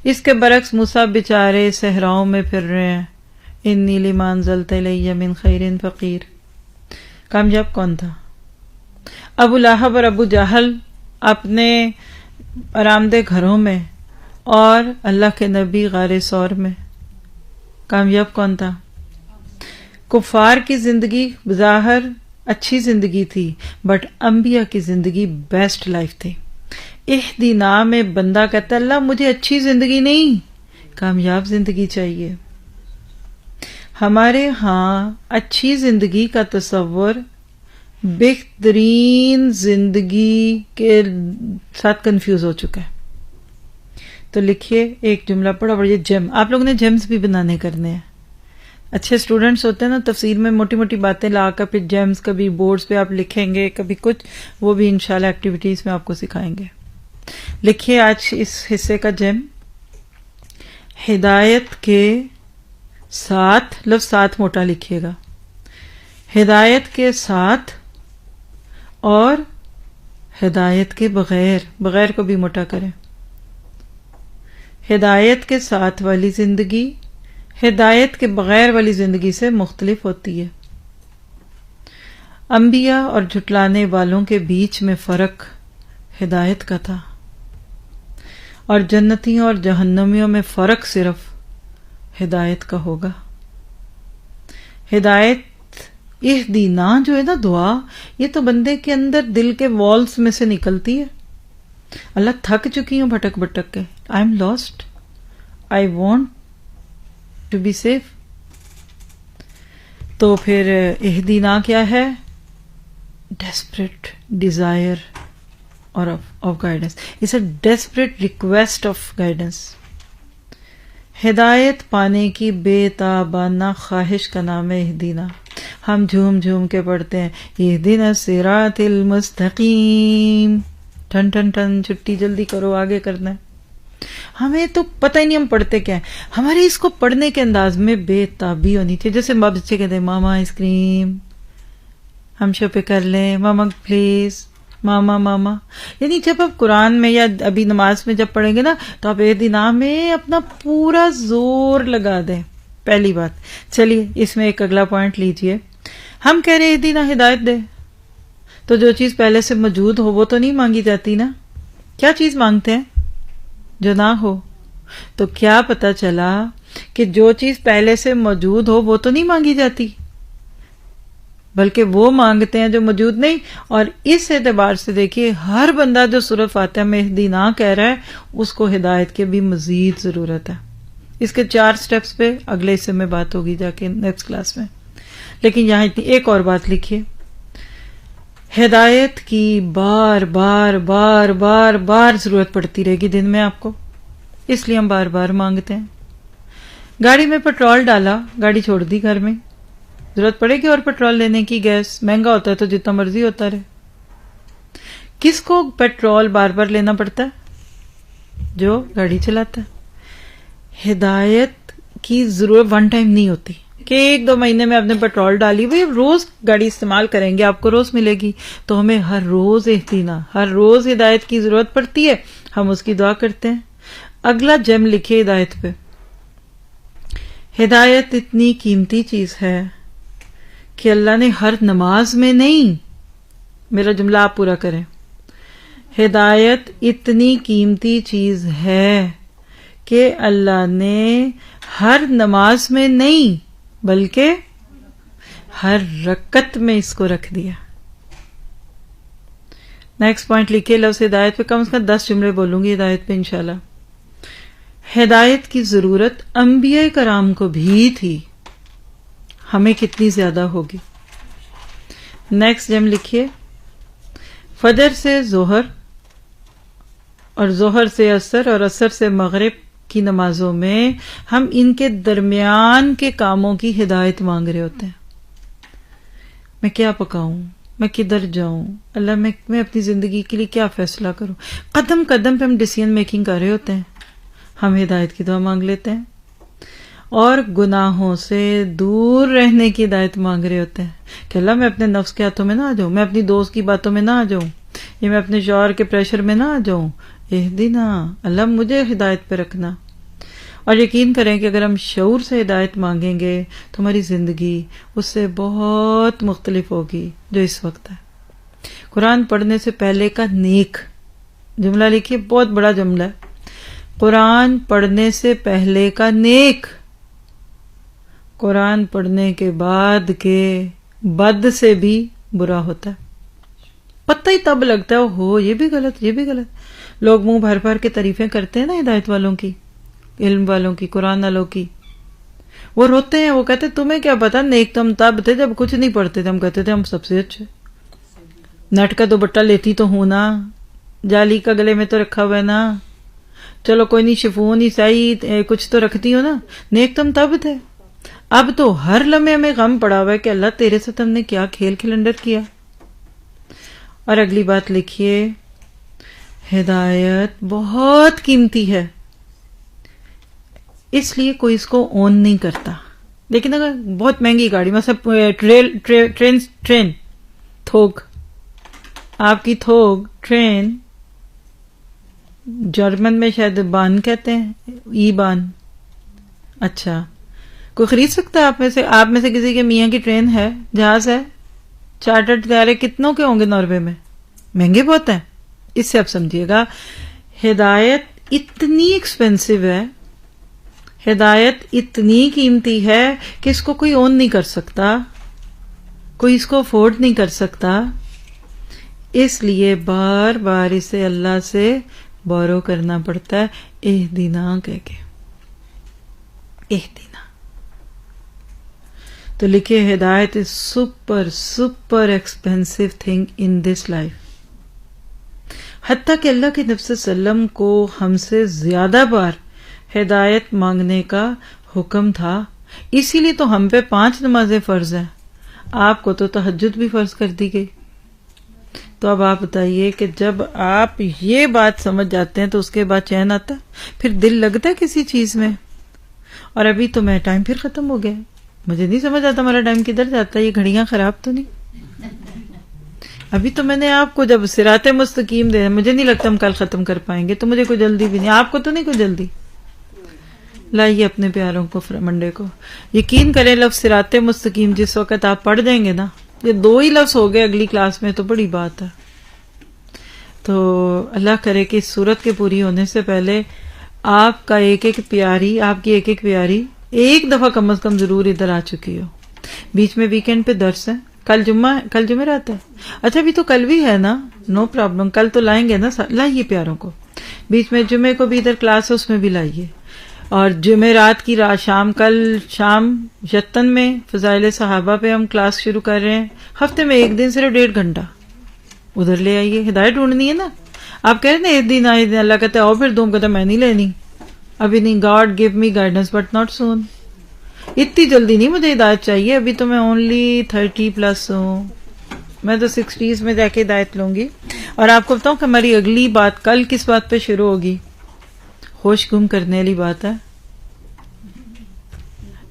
اس کے برعکس موسیٰ بیچارے صحراؤں میں پھر رہے ہیں, انی لما انزلت الی من خیر فقیر. کامیاب کون تھا؟ ابو لہب اور ابو جہل اپنے آرام دہ گھروں میں, اور اللہ کے نبی غار ثور میں. کامیاب کون تھا؟ کفار کی زندگی بظاہر اچھی زندگی تھی, بٹ انبیاء کی زندگی بیسٹ لائف تھی. اہدینا میں بندہ کہتا ہے اللہ مجھے اچھی زندگی نہیں, کامیاب زندگی چاہیے. ہمارے ہاں اچھی زندگی کا تصور بہترین زندگی کے ساتھ کنفیوز ہو چکا ہے. تو لکھیے ایک جملہ پڑھا, اور یہ جیم, آپ لوگوں نے جیمز بھی بنانے کرنے ہیں. اچھے اسٹوڈنٹس ہوتے ہیں نا, تفسیر میں موٹی موٹی باتیں لا کر پھر جیمز کبھی بورڈز پہ آپ لکھیں گے, کبھی کچھ, وہ بھی انشاءاللہ ایکٹیویٹیز میں آپ کو سکھائیں گے. لکھیے آج اس حصے کا جیم, ہدایت کے ساتھ, لفظ ساتھ موٹا لکھیے گا, ہدایت کے ساتھ اور ہدایت کے بغیر, بغیر کو بھی موٹا کریں. ہدایت کے ساتھ والی زندگی ہدایت کے بغیر والی زندگی سے مختلف ہوتی ہے. انبیاء اور جھٹلانے والوں کے بیچ میں فرق ہدایت کا تھا, اور جنتیوں اور جہنمیوں میں فرق صرف ہدایت کا ہوگا. ہدایت اہدینا جو ہے نا دعا، یہ تو بندے کے اندر دل کے والز میں سے نکلتی ہے. اللہ تھک چکی ہوں بھٹک بھٹک کے، I am lost, I want to be safe. تو پھر اہدینا کیا ہے؟ ڈیسپریٹ ڈیزائر اور of guidance. It's a desperate request of guidance. ہدایت پانے کی بے تابانہ خواہش کا نام ہے اہدینا. ہم جھوم جھوم کے پڑھتے ہیں اہدینا الصراط المستقیم، ٹھن ٹھن ٹھن، چھٹی جلدی کرو، آگے کرنا ہے. ہمیں تو پتہ ہی نہیں ہم پڑھتے کیا ہیں. ہمارے اس کو پڑھنے کے انداز میں بے تابی ہونی چاہیے. جیسے بچے کہتے ہیں ماما آئس کریم، ہم شو پہ کر لیں، ماما پلیز، ماما ماما. یعنی جب آپ قرآن میں یا ابھی نماز میں جب پڑھیں گے نا تو آپ اہدینا میں اپنا پورا زور لگا دیں. پہلی بات. چلیے اس میں ایک اگلا پوائنٹ لیجئے. ہم کہہ رہے اہدینا ہدایت دے، تو جو چیز پہلے سے موجود ہو وہ تو نہیں مانگی جاتی نا. کیا چیز مانگتے ہیں؟ جو نہ ہو. تو کیا پتا چلا کہ جو چیز پہلے سے موجود ہو وہ تو نہیں مانگی جاتی، بلکہ وہ مانگتے ہیں جو موجود نہیں. اور اس اعتبار سے دیکھیے ہر بندہ جو سورۃ فاتحہ میں اہدینا کہہ رہا ہے اس کو ہدایت کی بھی مزید ضرورت ہے. اس کے 4 سٹیپس پہ اگلے حصے میں بات ہوگی جا کے نیکسٹ کلاس میں. لیکن یہاں اتنی ایک اور بات لکھیے، ہدایت کی بار بار بار بار بار ضرورت پڑتی رہے گی دن میں آپ کو، اس لیے ہم بار بار مانگتے ہیں. گاڑی میں پیٹرول ڈالا، گاڑی چھوڑ دی گھر میں، ضرورت پڑے گی اور پیٹرول لینے کی. گیس مہنگا ہوتا ہے تو جتنا مرضی ہوتا رہے. کس کو پیٹرول بار بار لینا پڑتا ہے؟ جو گاڑی چلاتا ہے. ہدایت کی ضرورت ون ٹائم نہیں ہوتی کہ 1-2 مہینے میں آپ نے پیٹرول ڈالی. بھئی روز گاڑی استعمال کریں گے، آپ کو روز ملے گی. تو ہمیں ہر روز اہدینا، ہر روز ہدایت کی ضرورت پڑتی ہے. ہم اس کی دعا کرتے ہیں. اگلا جم لکھیے ہدایت پہ. ہدایت اتنی قیمتی چیز ہے کہ اللہ نے ہر نماز میں نہیں، میرا جملہ آپ پورا کریں، ہدایت اتنی قیمتی چیز ہے کہ اللہ نے ہر نماز میں نہیں بلکہ ہر رکعت میں اس کو رکھ دیا. نیکسٹ پوائنٹ لکھیے لفظ ہدایت پہ. کم از کم 10 جملے بولوں گی ہدایت پہ انشاءاللہ. ہدایت کی ضرورت انبیاء کرام کو بھی تھی، ہمیں کتنی زیادہ ہوگی. نیکسٹ جم لکھیے، فجر سے ظہر اور ظہر سے عصر اور عصر سے مغرب کی نمازوں میں ہم ان کے درمیان کے کاموں کی ہدایت مانگ رہے ہوتے ہیں. میں کیا پکاؤں، میں کدھر جاؤں، اللہ میں اپنی زندگی کے لیے کیا فیصلہ کروں. قدم قدم پہ ہم ڈیسیژن میکنگ کر رہے ہوتے ہیں. ہم ہدایت کی دعا مانگ لیتے ہیں. اور گناہوں سے دور رہنے کی ہدایت مانگ رہے ہوتے ہیں کہ اللہ میں اپنے نفس کے ہاتھوں میں نہ آ جاؤں، میں اپنی دوست کی باتوں میں نہ آ جاؤں، یا میں اپنے شوہر کے پریشر میں نہ آ جاؤں. اہدینا، اللہ مجھے ہدایت پہ رکھنا. اور یقین کریں کہ اگر ہم شعور سے ہدایت مانگیں گے تو ہماری زندگی اس سے بہت مختلف ہوگی جو اس وقت ہے. قرآن پڑھنے سے پہلے کا نیک جملہ لکھیے، بہت بڑا جملہ ہے. قرآن پڑھنے سے پہلے کا نیک، قرآن پڑھنے کے بعد کے بد سے بھی برا ہوتا ہے. پتہ ہی تب لگتا ہے ہو یہ بھی غلط، یہ بھی غلط. لوگ منہ بھر بھر کے تعریفیں کرتے ہیں نا ہدایت والوں کی، علم والوں کی، قرآن والوں کی. وہ روتے ہیں، وہ کہتے تمہیں کیا پتا، نیک تو ہم تب تھے جب کچھ نہیں پڑھتے تھے. ہم کہتے تھے ہم سب سے اچھے. نٹ کا دوپٹہ لیتی تو ہوں نا، جالی کا گلے میں تو رکھا ہوا ہے نا، چلو کوئی نہیں، شفون عیسائی کچھ تو رکھتی ہو نا. نیک تم تب تھے. اب تو ہر لمحے ہمیں غم پڑا ہوا ہے کہ اللہ تیرے سے تم نے کیا کھیل کھلنڈر کیا. اور اگلی بات لکھیے، ہدایت بہت قیمتی ہے، اس لیے کوئی اس کو اون نہیں کرتا. لیکن اگر بہت مہنگی گاڑی، مثلا ٹرین تھوک، آپ کی تھوک ٹرین، جرمن میں شاید بان کہتے ہیں، ای بان. اچھا، کوئی خرید سکتا ہے آپ میں سے کسی کے میاں کی ٹرین ہے، جہاز ہے؟ چارٹرڈ طیارے کتنوں کے ہوں گے ناروے میں؟ مہنگے بہت ہیں. اس سے آپ سمجھیے گا ہدایت اتنی ایکسپینسو ہے، ہدایت اتنی قیمتی ہے کہ اس کو کوئی اون نہیں کر سکتا، کوئی اس کو افورڈ نہیں کر سکتا، اس لیے بار بار اسے اللہ سے بورو کرنا پڑتا ہے، اہدنا کہہ کے، اہدنا. تو لکھے ہدایت is super expensive thing in this life. حتیٰ کہ اللہ کے نبی صلی اللہ علیہ وسلم کو ہم سے زیادہ بار ہدایت مانگنے کا حکم تھا، اسی لیے تو ہم پہ 5 نمازیں فرض ہیں، آپ کو تو تہجد بھی فرض کر دی گئی. تو اب آپ بتائیے کہ جب آپ یہ بات سمجھ جاتے ہیں تو اس کے بعد چین آتا ہے، پھر دل لگتا ہے کسی چیز میں. اور ابھی تو میں ٹائم پھر ختم ہو گیا، مجھے نہیں سمجھ آتا ہمارا ٹائم کدھر جاتا ہے، یہ گھڑیاں خراب تو نہیں. ابھی تو میں نے آپ کو جب صراط مستقیم دے، مجھے نہیں لگتا ہم کل ختم کر پائیں گے، تو مجھے کوئی جلدی بھی نہیں، آپ کو تو نہیں کوئی جلدی. لائیے اپنے پیاروں کو منڈے کو، یقین کریں لفظ صراط مستقیم جس وقت آپ پڑھ دیں گے نا، یہ 2 ہی لفظ ہو گئے اگلی کلاس میں تو بڑی بات ہے. تو اللہ کرے کہ اس صورت کے پوری ہونے سے پہلے آپ کا آپ کی ایک پیاری ایک دفعہ کم از کم ضرور ادھر آ چکی ہو. بیچ میں ویکینڈ پہ درس ہے، کل جمعرات ہے، اچھا ابھی تو کل بھی ہے نا، نو پرابلم، کل تو لائیں گے نا، لائیے پیاروں کو. بیچ میں جمعے کو بھی ادھر کلاس ہے، اس میں بھی لائیے. اور جمعرات کی رات کل شام یتن میں فضائل صحابہ پہ ہم کلاس شروع کر رہے ہیں، ہفتے میں ایک دن صرف 1.5 گھنٹہ ادھر لے آئیے. ہدایت ڈھونڈنی ہے نا، آپ کہہ رہے ہیں ایک دن آئے دن، اللہ کہتے ہیں اور پھر 2 کہتا میں نہیں لینی، ابھی نہیں. God give me guidance but not soon, اتنی جلدی نہیں مجھے ہدایت چاہیے، ابھی تو میں اونلی 30+ ہوں، میں تو 60s میں جا کے ہدایت لوں گی. اور آپ کو بتاؤں کہ ہماری اگلی بات کل کس بات پہ شروع ہوگی؟ ہوش گم کرنے والی بات ہے.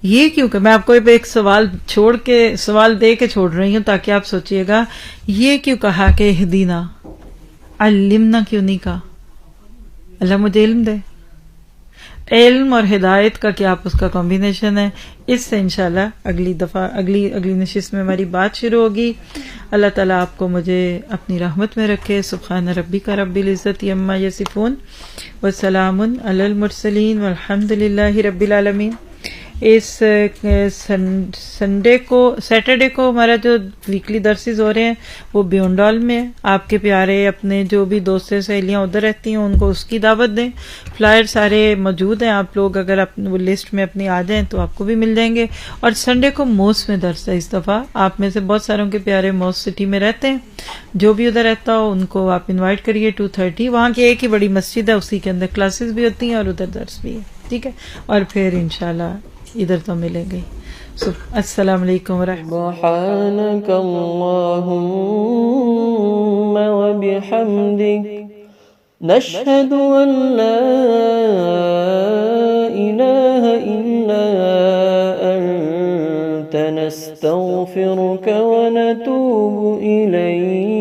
یہ کیوں کہ میں آپ کو ایک سوال دے کے چھوڑ رہی ہوں تاکہ آپ سوچئے گا یہ کیوں کہا کہ اہدینا، علمنا کیوں نہیں کہا؟ اللہ مجھے علم دے. علم اور ہدایت کا کیا آپ اس کا کمبینیشن ہے. اس سے انشاءاللہ اگلی نشست میں ہماری بات شروع ہوگی. اللہ تعالیٰ آپ کو مجھے اپنی رحمت میں رکھے. سبحان ربک رب العزت عما یصفون وسلام علی المرسلین والحمد للہ رب العالمین. اس سیٹرڈے کو ہمارا جو ویکلی درسز ہو رہے ہیں وہ بیونڈال میں ہے. آپ کے پیارے اپنے جو بھی دوست سہیلیاں ادھر رہتی ہیں ان کو اس کی دعوت دیں. فلائر سارے موجود ہیں، آپ لوگ اگر وہ لسٹ میں اپنی آ جائیں تو آپ کو بھی مل جائیں گے. اور سنڈے کو موس میں درس ہے. اس دفعہ آپ میں سے بہت ساروں کے پیارے موس سٹی میں رہتے ہیں، جو بھی ادھر رہتا ہو ان کو آپ انوائٹ کریے. 2:30 وہاں کی ایک ہی بڑی مسجد ہے، اسی کے اندر کلاسز بھی ہوتی ہیں اور ادھر درس بھی ہے. ٹھیک ہے، اور پھر انشاءاللہ ادھر تو ملیں گے. السلام علیکم ورحمۃ اللہ. سبحانك اللهم وبحمدك نشهد أن لا إله إلا أنت نستغفرك ونتوب إليك.